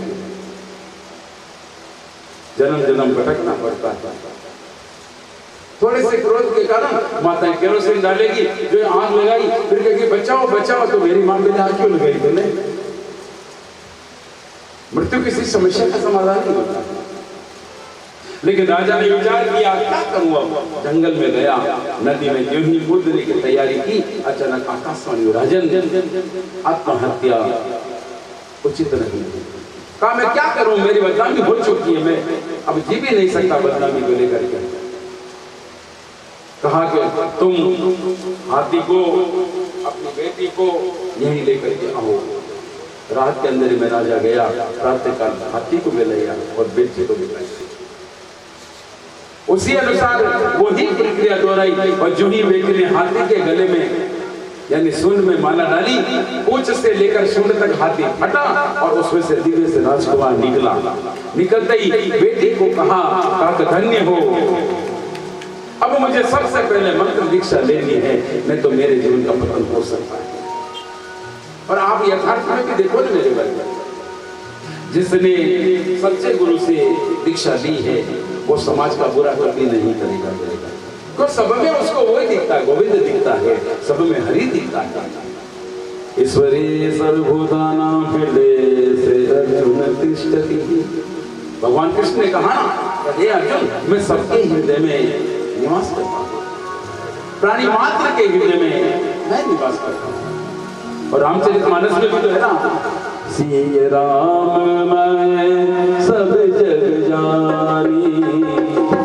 जन्म जन्म भटकना पड़ता है। थोड़े से क्रोध के कारण माता केरोसिन डालेगी, जो आग लगाई फिर कहेगी बचाओ बचाओ, तो मेरी मां मैंने आग क्यों लगाई? तो नहीं, मृत्यु किसी समस्या का समाधान नहीं होता। लेकिन राजा ने विचार किया क्या करूंगा। जंगल में गया, नदी में जो ही कूदने की तैयारी की, अचानक आकाशवाणी, राजन आत्महत्या उचित नहीं। कहा मैं क्या करूं, मेरी बदनामी हो चुकी है, मैं अब जी भी नहीं सकता बदनामी को लेकर के। कहा कि तुम हाथी को, अपनी बेटी को यहीं लेकर के आओ। रात के अंदर में राजा गया, प्रातःकाल हाथी को भी ले आया और बेटी को भी लाई। उसी अनुसार वही प्रक्रिया दोहराई, और जो ही बेटी ने हाथी के गले में यानी सूंड में माला डाली, पूंछ से लेकर सूंड तक हाथी फटा और उसमें से दिव्य से राजकुमार निकला। निकलते ही बेटी को कहा धन्य हो, अब मुझे सबसे पहले मंत्र दीक्षा लेनी है, नहीं तो मेरे जीवन का पतन हो सकता है। और आप यथार्थ में भी देखो ना मेरे भाई, जिसने सच्चे गुरु से दीक्षा ली है वो समाज का बुरा कभी नहीं करेगा। तो सब में उसको वही दिखता है, गोविंद दिखता है, सब में हरि दिखता है। ईश्वरी सर्वभूतानां हृदये से अर्जुन तिष्ठति। भगवान कृष्ण ने कहा ना, हे अर्जुन मैं सबके हृदय में निवास करता हूँ, प्राणी मात्र के हृदय में मैं निवास करता हूँ। और रामचरितमानस में भी तो है ना, सिय राम मैं सब जग जानी,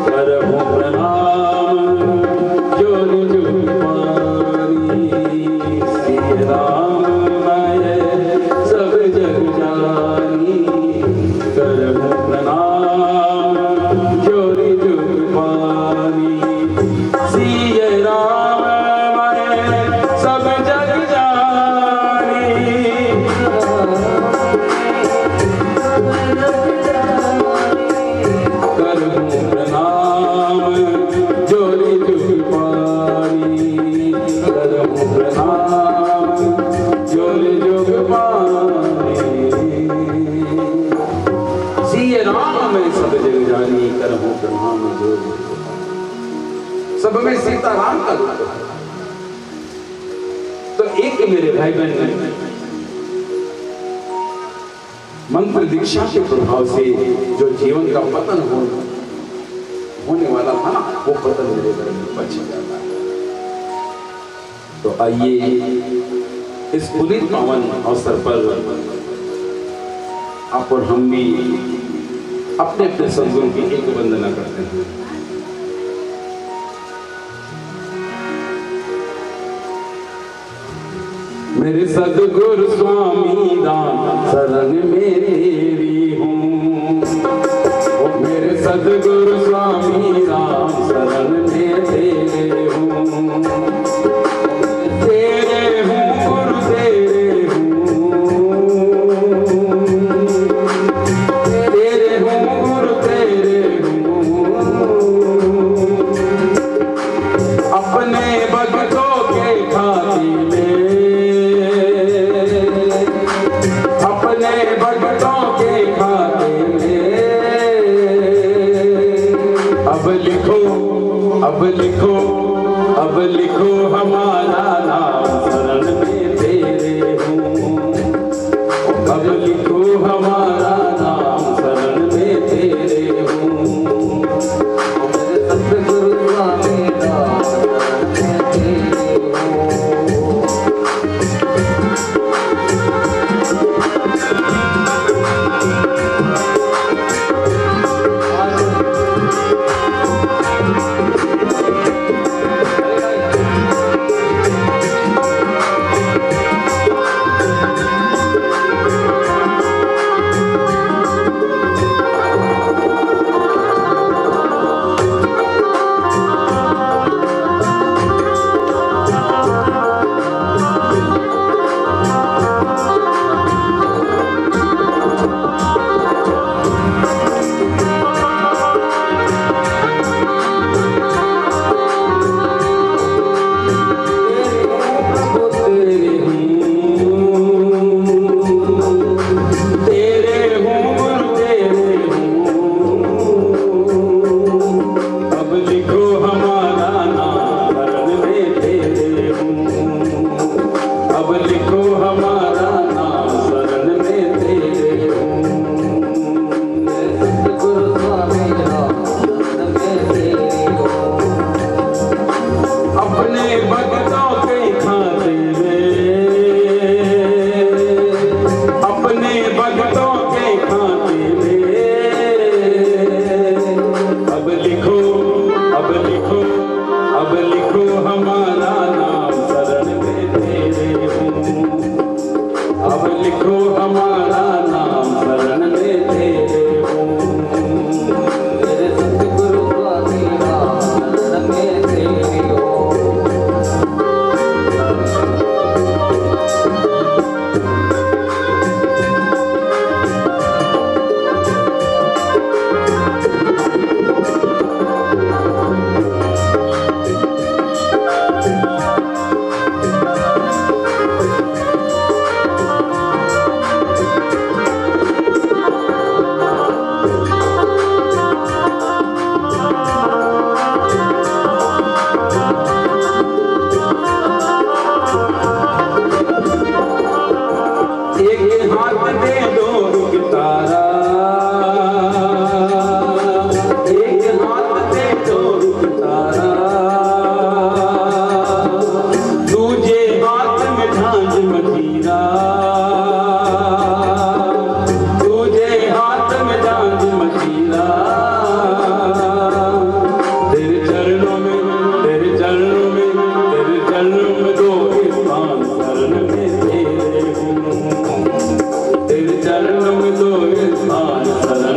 करहु प्रणाम करहूं प्रणाम जोरी जुग पानी। सिय राम मैं सब जग जानी, करहूं प्रणाम जोरी जुग पानी, करहूं प्रणाम जोरी जुग पानी। सिय राम मैं सब जग जानी, करहूं प्रणाम जोरी जुग पानी। सब में सीताराम का रूप है। तो एक मेरे भाई बहन मंत्र दीक्षा के प्रभाव से जो जीवन का पतन होने वाला था ना, वो पतन मेरे घर में बच जाता है। तो आइए इस पुनीत पावन अवसर पर आप और हम भी अपने अपने सद्गुरु की एक वंदना करते हैं। मेरे सद्गुरु स्वामी राम शरण में तेरी हूँ, ओ मेरे सद्गुरु स्वामी राम शरण में तेरे हूँ, तेरे हूँ गुरु तेरे हूँ, तेरे हूँ गुरु तेरे हूँ। अपने भक्तों के खातिर भक्तों के खाते में अब लिखो, अब लिखो, अब लिखो हमारा नाम शरण में तेरे हूँ, अब लिखो हमारा नाम शरण में तेरे हूँ। सतगुरु स्वामी राम शरण में तेरे हूँ।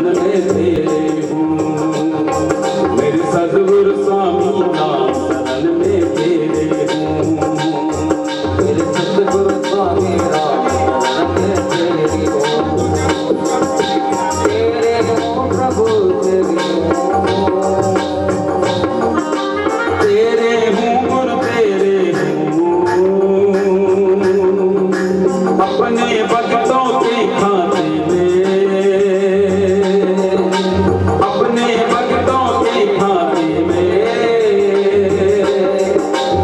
शरण में तेरे हूँ। मेरे सद्गुरु स्वामी नाम शरण में तेरे हूँ। मेरे सतगुरु स्वामी राम शरण में तेरी हूँ। तेरे हूँ प्रभु तेरी हूँ। तेरे हूँ गुरु तेरे हूँ। अपने भक्तों के खाते में, अपने भक्तों के खाते में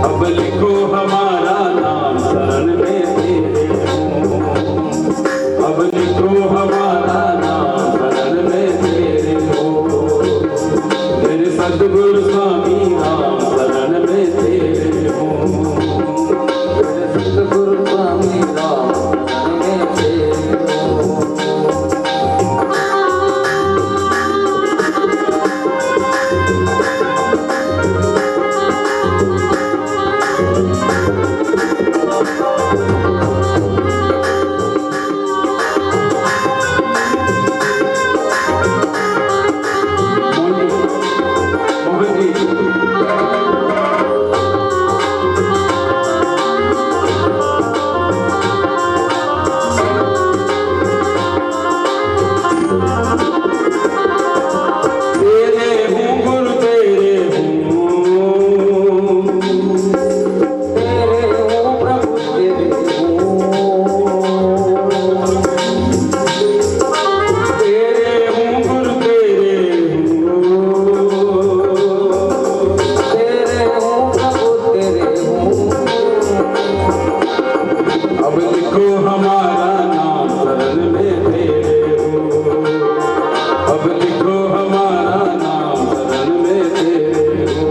अब लिखो हमारा नाम शरण में तेरे हूँ। अब लिखो हमारा नाम शरण में तेरे हो। मेरे सद्गुरु स्वामी नाम शरण में तेरे हूँ। मेरे सतगुरु स्वामी राम शरण में तेरी हूँ। मोहन जी तेरे हूँ गुरु तेरे हूँ। तेरे हूँ प्रभु तेरे हूँ। तेरे हूँ गुरु तेरे हूँ। तेरे हूँ प्रभु तेरे हूँ। अब लिखो हमारा नाम शरण में तेरे हो। अब लिखो हमारा नाम शरण में तेरे हो।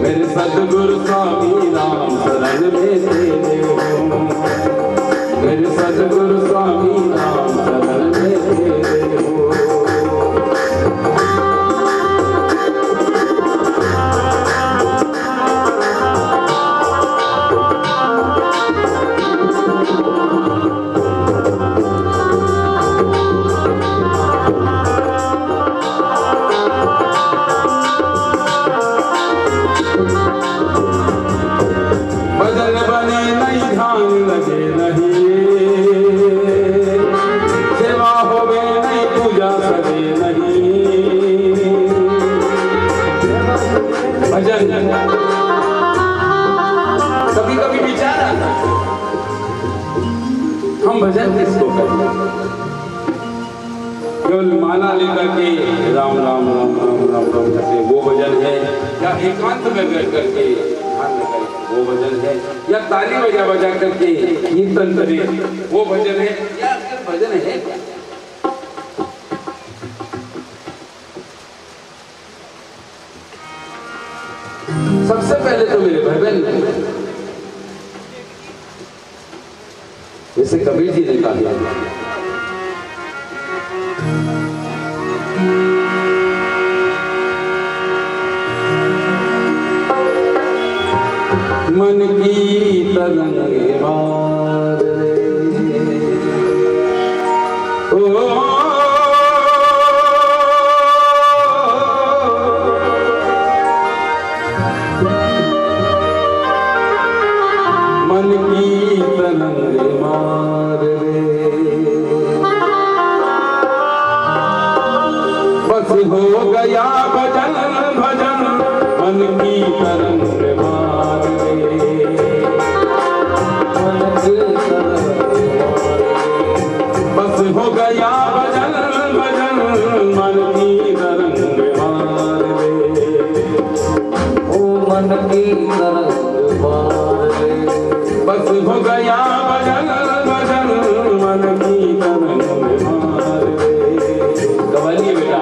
मेरे सद्गुरु स्वामी नाम शरण में तेरे हो। मेरे सद्गुरु स्वामी नाम शरण में तेरे हो। भजन बने नहीं ध्यान लगे नहीं, सेवा होवे नहीं पूजा सगे नहीं। भजन कभी कभी विचार आता है, हम भजन किसको करें? केवल माला लेकर के राम राम राम राम राम राम करके वो भजन है, या एकांत में बैठ करके ध्यान लगाए वो भजन है, या ताली बजा बजा करके कीर्तन करे वो भजन है, या आखिर भजन है क्या? सबसे पहले तो मेरे भजन, जैसे कबीर जी ने कहा, मन की तरंग मार ओ मन की तरंग मार बस हो गया भजन भजन मन की तरंग मार बस हो गया भजन भजन मन की तरंग मार ओ मन की तरंग मार बस हो गया भजन भजन मन की तरंग मार गवाइए बेटा,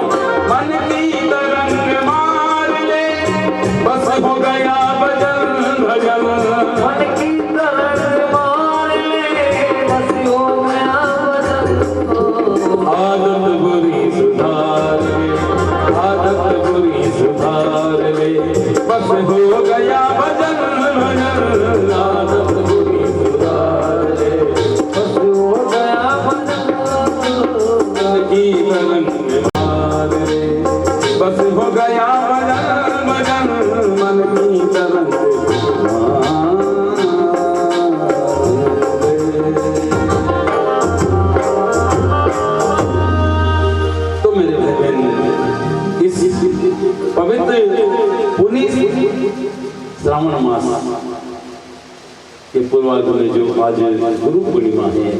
मन की तरंग मार ले बस हो गया भजन भजन मन की तरंग मार ले बस हो गया भजन। आदत बुरी सुधार ले, आदत बुरी सुधार ले बस हो गया भजन तरंग पार रे, बस हो गया मगन मगन मन की तरंग पार रे। तो मेरे बहन इस पवित्र पुनीत श्रावण मास के पूर्वार्ध में जो आज गुरु पूर्णिमा है,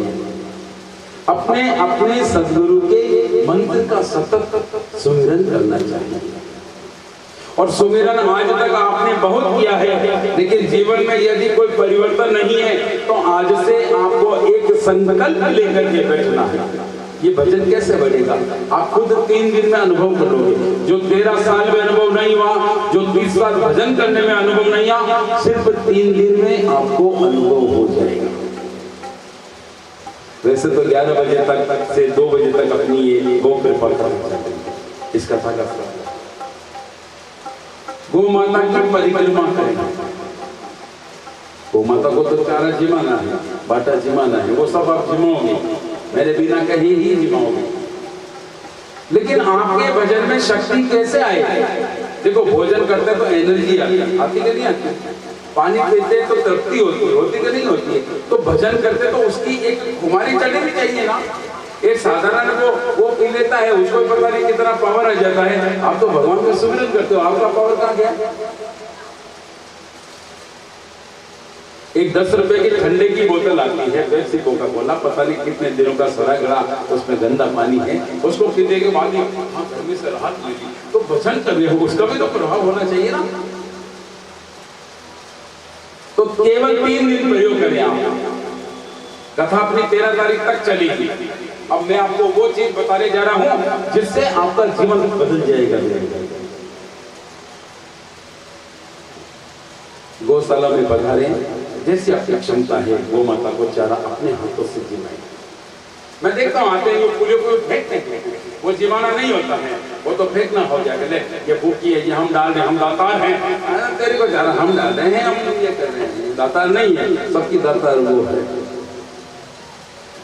अपने अपने सदगुरु के मंत्र का सतत सुमिरन करना चाहिए। और सुमिरन आज तक आपने बहुत किया है, लेकिन जीवन में यदि कोई परिवर्तन नहीं है तो आज से आपको एक संकल्प लेकर के बैठना है। ये भजन कैसे बढ़ेगा? आप खुद 3 दिन में अनुभव करोगे। जो 13 साल में अनुभव नहीं हुआ, जो 30 साल भजन करने में अनुभव नहीं आया, सिर्फ 3 दिन में आपको अनुभव हो जाएगा। वैसे तो 11 बजे तक से 2 बजे तक अपनी ये गो कृपा कर इस कथा का गो माता की परिक्रमा करें। गो माता को तो चारा जिमाना है, बाटा जिमाना है, वो सब आप जिमाओगे, मेरे बिना कहीं ही जिमाओगे। लेकिन आपके भजन में शक्ति कैसे आएगी? देखो, भोजन करते तो एनर्जी आती कि नहीं आती? पानी पीते तो तृप्ति होती कि नहीं होती है? तो भजन करते तो उसकी एक खुमारी चढ़नी चाहिए ना। एक साधारण वो पी लेता है, उसको पता नहीं कितना पावर आ जाता है। आप तो भगवान का सुमिरन करते हो, आपका पावर कहाँ गया? एक 10 रुपए की ठंडे की बोतल आती है, पेप्सी कोका कोला, पता नहीं कितने दिनों का सड़ा गड़ा, उसमें गंदा पानी है, उसको पीने के बाद गर्मी से राहत मिली। तो भजन कर रहे हो, उसका भी तो प्रभाव होना चाहिए ना। तो केवल 3 दिन प्रयोग करें आप। कथा अपनी 13 तारीख तक चलेगी। अब मैं आपको वो चीज बताने जा रहा हूं जिससे आपका जीवन बदल जाएगा। गौशाला में पधारे, जैसे आपकी क्षमता है गौ माता को चारा अपने हाथों से जिमाएं। मैं देखता हूँ आते हैं वो पुलियो को फेंकते हैं, वो जिमाना नहीं होता है, वो तो फेंकना हो जाएगा। ले ये भूखी है, ये हम डाल रहे हैं, हम दातार हैं, तेरे को चारा हम डाल रहे हैं, हम ये कर रहे हैं। दातार नहीं है, सबकी दातार वो है।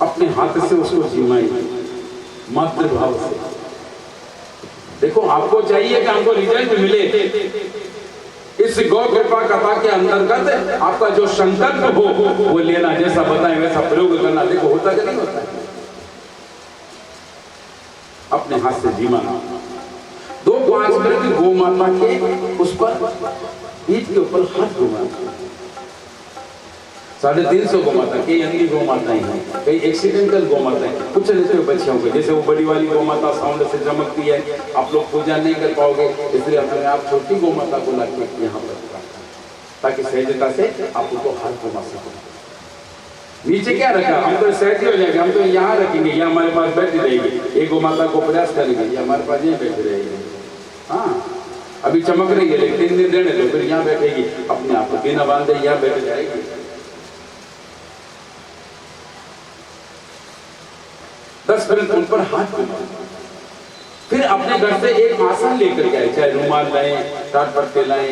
अपने हाथ से उसको जिमाएं, मातृभाव से। देखो, आपको चाहिए कि हमको रिजल्ट मिले। इस गौ कृपा कथा के अंतर्गत आपका जो संकल्प हो वो लेना, जैसा बताएं वैसा प्रयोग करना। देखो होता कि नहीं होता है? अपने हाथ से जीमाना। 2-5 मिनट गौ माता के उस पर पीठ के ऊपर हाथ घुमाना। 350 गौ माता, कई अंधी गौ माताएं हैं, कई एक्सीडेंटल गौ माताएं, कुछ ऐसे बच्चियों को, जैसे वो बड़ी वाली गौ माता साउंड से चमकती है, आप लोग पूजा नहीं कर पाओगे, इसलिए अपने आप छोटी गौ माता को लाके यहाँ पर ताकि सहजता से आप उनको हाथ घुमा सको। नीचे क्या रखा? हम तो सहज ही हो जाएंगे, हम तो यहाँ रखेंगे, ये हमारे पास बैठी रहेगी। एक गौ माता को प्रयास करेंगे, ये हमारे पास यहीं बैठी रहेगी। हाँ, अभी चमक रही है, लेकिन 3 दिन रहने दो, फिर यहाँ बैठेगी, अपने आप को बिना बांधे यहाँ बैठ जाएगी। 10 मिनट उन पर हाथ घुमाओ। फिर अपने घर से एक आसन लेकर के आए, चाहे रुमाल लाए, टाट पट्टे लाए,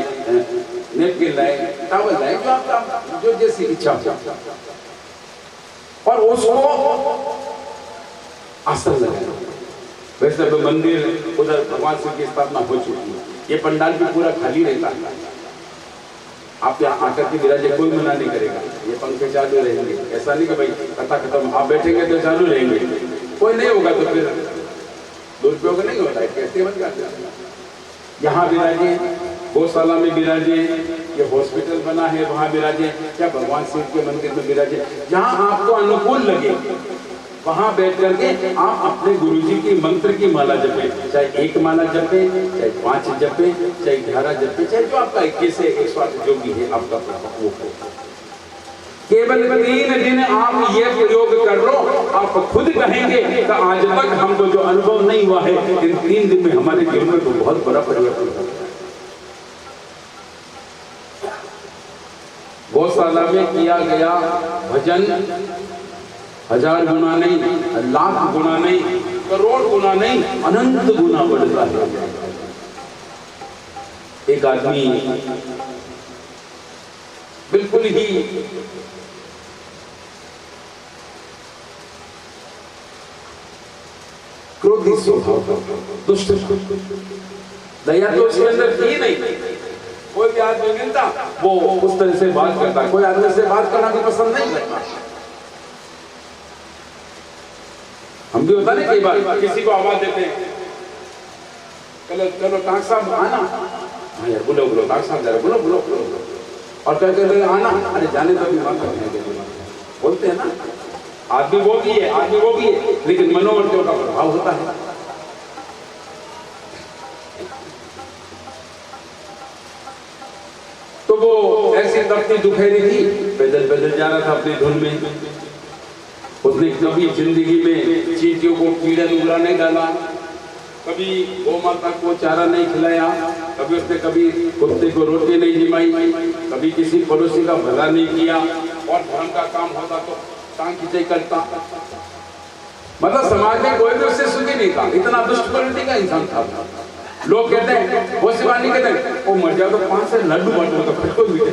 नेपकिन लाए, टॉवल लाए, जो आपका जो जैसी इच्छा हो, और उसको आसन लगाए। वैसे तो मंदिर उधर भगवान शिव की स्थापना हो चुकी है, ये पंडाल भी पूरा खाली रहता है। आप यहाँ आकर के विराजे, कोई मना नहीं करेगा, ये पंखे चालू रहेंगे। ऐसा नहीं कि भाई कथा खत्म, आप बैठेंगे तो चालू रहेंगे, कोई नहीं होगा तो फिर दुरुपयोग नहीं होता है, कैसे बन जाते हैं। यहाँ विराजे, गौशाला में विराजे, ये हॉस्पिटल बना है वहाँ विराजे, क्या भगवान शिव के मंदिर में विराजे, जहाँ आपको अनुकूल लगे वहाँ बैठ करके आप अपने गुरुजी की मंत्र की माला जपे। चाहे 1 माला जपे, चाहे 5 जपे, चाहे 11 जपे, चाहे जो आपका 21 से 108 जो भी है आपका वो हो। केवल 3 दिन आप ये प्रयोग कर लो, आप खुद कहेंगे कि आज तक हमको जो अनुभव नहीं हुआ है, इन 3 दिन में हमारे जीवन में तो बहुत बड़ा परिवर्तन होगा। गौशाला में किया गया भजन 1000 गुना नहीं, लाख गुना नहीं, करोड़ गुना नहीं, अनंत गुना बढ़ता है। एक आदमी बिल्कुल ही क्रोध क्रोधी स्वभाव का, दुष्ट, दया तो उसके अंदर थी नहीं। कोई भी आदमी मिलता वो उस तरह से बात करता, कोई आदमी से बात करना भी पसंद नहीं करता। हम भी होता नहीं, कई बार किसी को आवाज देते हैं, चलो चलो टाक साहब आना, हाँ यार बोलो बोलो टाक साहब जरा बोलो बोलो बोलो, और कहते हैं आना, अरे जाने तो भी बोलते हैं ना। आदमी वो भी है, आदमी वो भी है, लेकिन मनोवृत्तियों का प्रभाव होता है। तो वो ऐसी तपती दुपहरी थी, पैदल पैदल जा रहा था अपने धुन में। उसने कभी जिंदगी में चींटियों को कीड़ा नुगरा नहीं डाला, कभी गौ माता को चारा नहीं खिलाया, कभी उसने कभी कुत्ते को रोटी नहीं जिमाई, कभी किसी पड़ोसी का भला नहीं किया, और धर्म का काम होता तो टांग खींचे करता। मतलब समाज में कोई भी उससे सुखी नहीं था, इतना दुष्ट प्रवृत्ति का इंसान था। लोग कहते हैं, वो शिवानी कहते हैं, वो मर जाओ तो 5 से लड्डू बांटो तो फिर कोई मिले।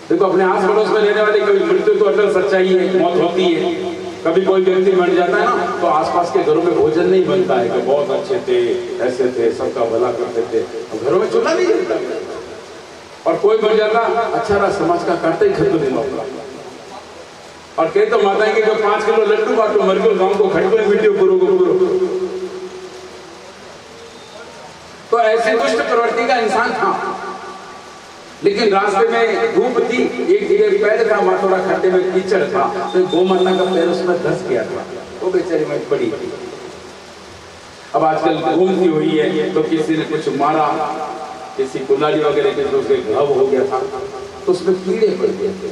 देखो अपने आस पड़ोस में रहने वाले, कभी मृत्यु तो अटल सच्चाई है, मौत होती है। कभी कोई व्यक्ति मर जाता है ना, तो आसपास के घरों में भोजन नहीं बनता है कि बहुत अच्छे थे, ऐसे थे, सबका भला करते थे, घरों में चूल्हा नहीं जलता। और कोई मर जाता, अच्छा रहा, समाज का करते ही खत्म नहीं होता। और कह तो माता कि 5 किलो लड्डू बांटो, मर गए गाँव को खटको वीडियो करो। तो ऐसे दुष्ट प्रवृत्ति का इंसान था। लेकिन रास्ते में धूप थी, एक जगह पैर था, वहां थोड़ा खड्डे में कीचड़ था, तो गौ माता का पैर उसमें धंस गया था, वो बेचारी में पड़ी थी। अब आजकल घूमती हुई है, तो किसी ने कुछ मारा, किसी कुल्हाड़ी वगैरह के तो उसके घाव हो गया था, तो उसमें कीड़े पड़ गए थे।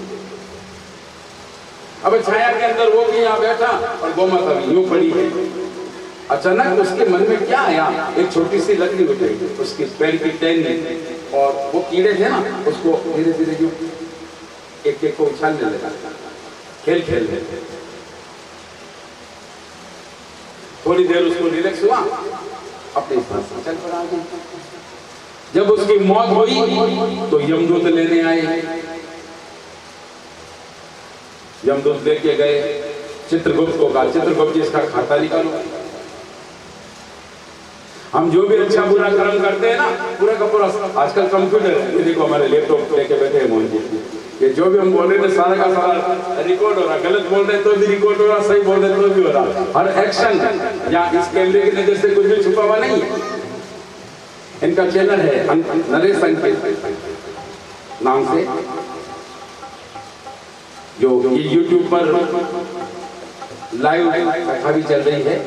अब छाया के अंदर वो भी यहाँ बैठा और गौ माता भी यूं पड़ी है। अचानक उसके मन में क्या आया, एक छोटी सी लकड़ी उठी, उसके पैर की टहनी, और वो कीड़े थे ना, उसको धीरे धीरे जो एक एक को उछालने लगा, खेल खेल में। थोड़ी देर उसको रिलैक्स हुआ, अपने साथ चल पड़ा आगे। जब उसकी मौत हुई तो यमदूत लेने आए। यमदूत लेके गए, चित्रगुप्त को कहा, चित्रगुप्त जी इसका खाता निकालो। हम जो भी अच्छा बुरा कर्म करते हैं ना, पूरा का पूरा आजकल कंप्यूटर है, देखो हमारे लैपटॉप लेके बैठे हैं मोहन जी, ये जो भी हम बोल रहे हैं सारा का सारा रिकॉर्ड हो रहा, गलत बोल रहे हैं तो भी रिकॉर्ड हो रहा, सही बोल रहे हैं तो भी हो रहा। हर एक्शन या इस कैमरे की नजर से कुछ भी छुपा हुआ नहीं है। इनका चैनल है नरेश अंकित नाम से, जो ये यूट्यूब पर लाइव कथा भी चल रही है।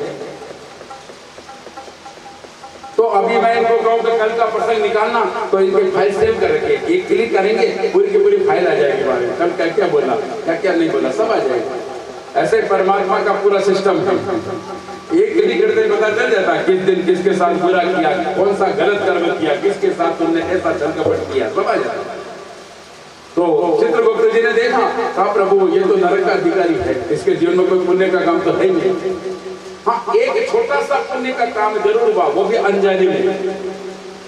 तो अभी मैं इनको कहूँ कि कल का प्रसंग निकालना, तो इनके फाइल सेव कर रखे, एक क्लिक करेंगे पूरी की पूरी फाइल आ जाएगी बारे में, कल क्या क्या बोला, क्या क्या नहीं बोला, सब आ जाएगा। ऐसे परमात्मा का पूरा सिस्टम है, एक क्लिक करते ही पता चल जाता है किस दिन किसके साथ बुरा किया, कौन सा गलत कर्म किया, किसके साथ तुमने ऐसा छल कपट किया, सब आ जाता है। तो चित्रगुप्त जी ने देखा, कहा प्रभु ये तो नरक का अधिकारी है, इसके जीवन में कोई पुण्य का काम तो है नहीं। हाँ, एक छोटा सा पुण्य का काम जरूर हुआ, वो भी अनजाने में।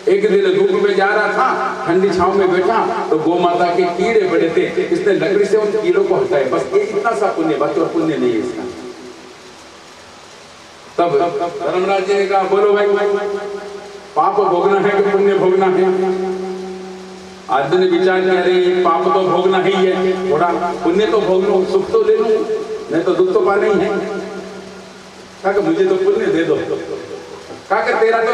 एक दिन धूप में जा रहा था, ठंडी छांव में बैठा, तो गौ माता के कीड़े बड़े थे, इसने लकड़ी से उन कीड़ों को हटाया, बस ये इतना सा पुण्य, बस और पुण्य नहीं है इसका। तब धर्मराज जी ने कहा, बोलो भाई, पाप भोगना है कि पुण्य भोगना है? आदमी ने विचार किया, अरे पाप तो भोगना ही है, थोड़ा पुण्य तो भोग लो, सुख तो ले लो, नहीं तो दुख तो पाना ही है। कहा मुझे तो पुण्य दे दो। कहा तेरा तो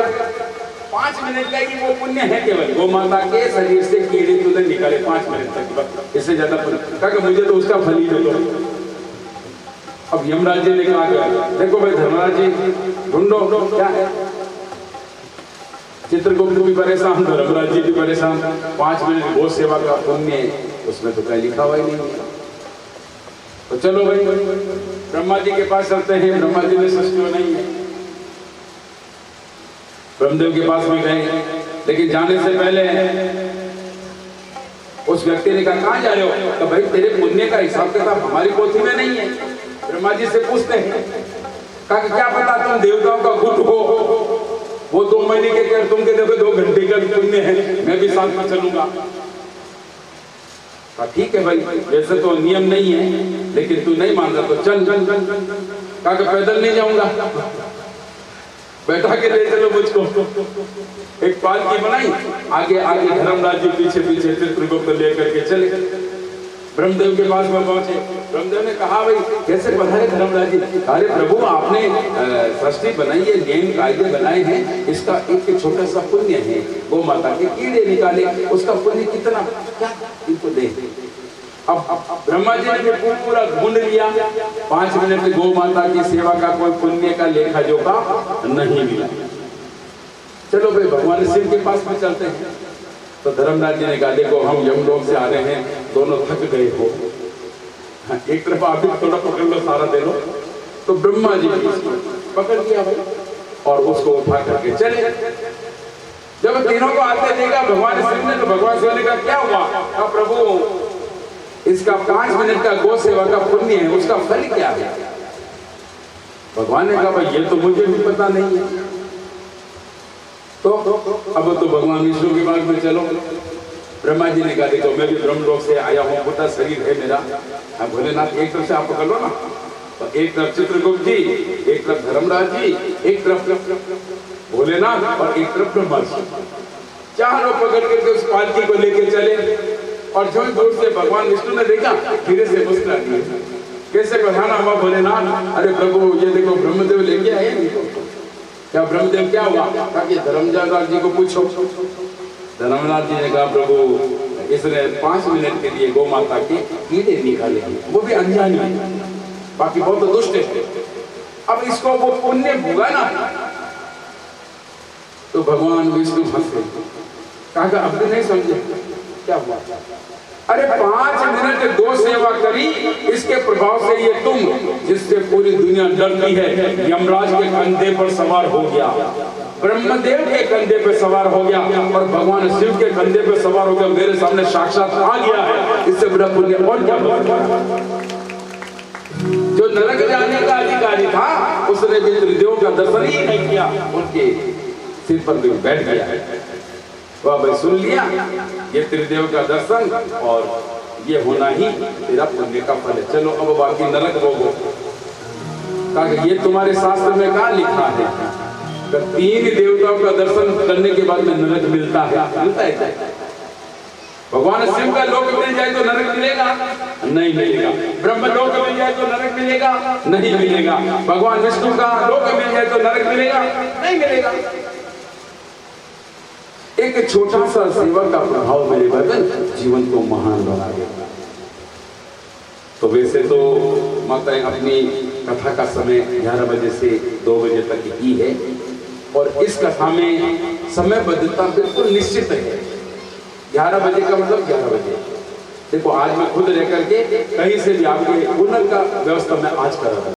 5 मिनट का ही वो पुण्य है केवल, गौ माता के शरीर से कीड़े तूने निकाले 5 मिनट तक, इससे ज्यादा पुण्य। कहा मुझे तो उसका फल ही दे दो। अब यमराज जी ने कहा, देखो भाई धर्मराज जी ढूंढो क्या है। चित्रगुप्त भी परेशान, धर्मराज जी भी परेशान। 5 मिनट गौ सेवा का पुण्य, उसमें तो कहीं लिखा हुआ ही नहीं। तो चलो भाई ब्रह्मा जी के पास चलते हैं। ब्रह्मा जी ने सृष्टि नहीं है, ब्रह्मदेव के पास भी गए, लेकिन जाने से पहले उस व्यक्ति ने कहा, कहाँ जा रहे हो? तो भाई तेरे पुण्य का हिसाब किताब हमारी पोथी में नहीं है। ब्रह्मा जी से पूछते हैं, कहा कि क्या पता तुम देवताओं का गुट हो, वो 2 महीने के कर तुम के देखो 2 घंटे का भी पुण्य है, मैं भी साथ में चलूंगा। ठीक है भाई, वैसे तो नियम नहीं है, लेकिन तू नहीं मान रहा तो चल। कहा कि पैदल नहीं जाऊंगा। बैठा के ले चलो मुझको। एक पालकी बनाई, आगे आगे धर्मराज जी पीछे पीछे चित्रगुप्त लेकर के चले। ब्रह्मदेव के पास में पहुंचे। ब्रह्मदेव ने कहा, भाई कैसे पधारे धर्मराज जी? अरे प्रभु, आपने सृष्टि बनाई है, नियम कायदे बनाए हैं, इसका एक छोटा सा पुण्य है, गौ माता के कीड़े निकाले, उसका पुण्य कितना, क्या इनको दे। अब ब्रह्मा जी ने पूरा ढूंढ लिया, 5 मिनट में गौ माता की सेवा का कोई पुण्य का लेखा जोखा नहीं मिला। चलो भाई भगवान शिव के पास में चलते हैं। तो धर्मराज जी ने कहा, देखो हम यमलोक से आ रहे हैं, दोनों थक गए हो, एक तरफ आप भी थोड़ा पकड़ लो, सारा दे लो। तो ब्रह्मा जी पकड़ लिया भाई और उसको उठा करके चले। जब तीनों को आते देखा भगवान शिव ने, तो भगवान शिव ने कहा, क्या हुआ? कहा, प्रभु इसका 5 मिनट का गौ सेवा का पुण्य है, उसका फल क्या है? भगवान ने कहा, भाई ये तो मुझे भी पता नहीं है। तो अब तो भगवान विष्णु के बाग में चलो। ब्रह्मा जी ने कहा, देखो मैं भी ब्रह्मलोक से आया हूँ, छोटा शरीर है मेरा। भोलेनाथ एक तरफ से आप पकड़ लो ना, तो एक तरफ चित्रगुप्त जी, एक तरफ धर्मराज जी, एक तरफ भोलेनाथ और एक तरफ ब्रह्मा जी, चारों पकड़ करके उस पालकी को लेके चले। और जो दूर से भगवान विष्णु ने देखा, धीरे से मुस्कुरा दिए। कैसे बढ़ाना हुआ भोलेनाथ? अरे प्रभु ये देखो ब्रह्मदेव लेके आए हैं। क्या ब्रह्मदेव क्या हुआ? ताकि धर्मराज जी को पूछो। धर्मराज जी ने कहा, प्रभु इसने 5 मिनट के लिए गौ माता के कीड़े निकाले, वो भी अनजानी, बाकी बहुत तो दुष्ट है। अब इसको वो पुण्य भुगाना। तो भगवान विष्णु हंसे, कहा अब भी नहीं समझे क्या हुआ? अरे 5 मिनट गौ सेवा करी, इसके प्रभाव से ये तुम, जिससे पूरी दुनिया डरती है, यमराज के कंधे पर सवार हो गया, ब्रह्मदेव के कंधे पे सवार हो गया और भगवान शिव के कंधे पे सवार हो गया, मेरे सामने साक्षात आ गया है। इससे बड़ा पुण्य और क्या? जो नरक जाने का अधिकारी था, उसने भी त्रिदेव का दर्शन ही नहीं किया, उनके सिर पर भी बैठ गया है। वाह भाई, सुन लिया, ये त्रिदेव का दर्शन और ये होना ही तेरा पुण्य का फल है। चलो अब बाकी नरक भोगो। कहा, ये तुम्हारे शास्त्र में कहाँ लिखा है? 3 देवताओं का दर्शन करने के बाद में नरक मिलता है? भगवान शिव का लोक मिल जाए तो नरक मिलेगा? नहीं मिलेगा। ब्रह्म लोक मिल जाए तो नरक मिलेगा? नहीं मिलेगा। भगवान विष्णु का लोक मिल जाए तो नरक मिलेगा? नहीं मिलेगा। एक छोटा सा सेवा का प्रभाव मेरे बदन जीवन को महान बना देगा। तो वैसे तो माताएं अपनी कथा का समय 11 बजे से 2 बजे तक ही है और इस कथा में समयबद्धता बिल्कुल निश्चित है। 11 बजे का मतलब 11 बजे। देखो आज मैं खुद रह करके कहीं से भी आपके हुनर का व्यवस्था मैं आज कर रहा हूं।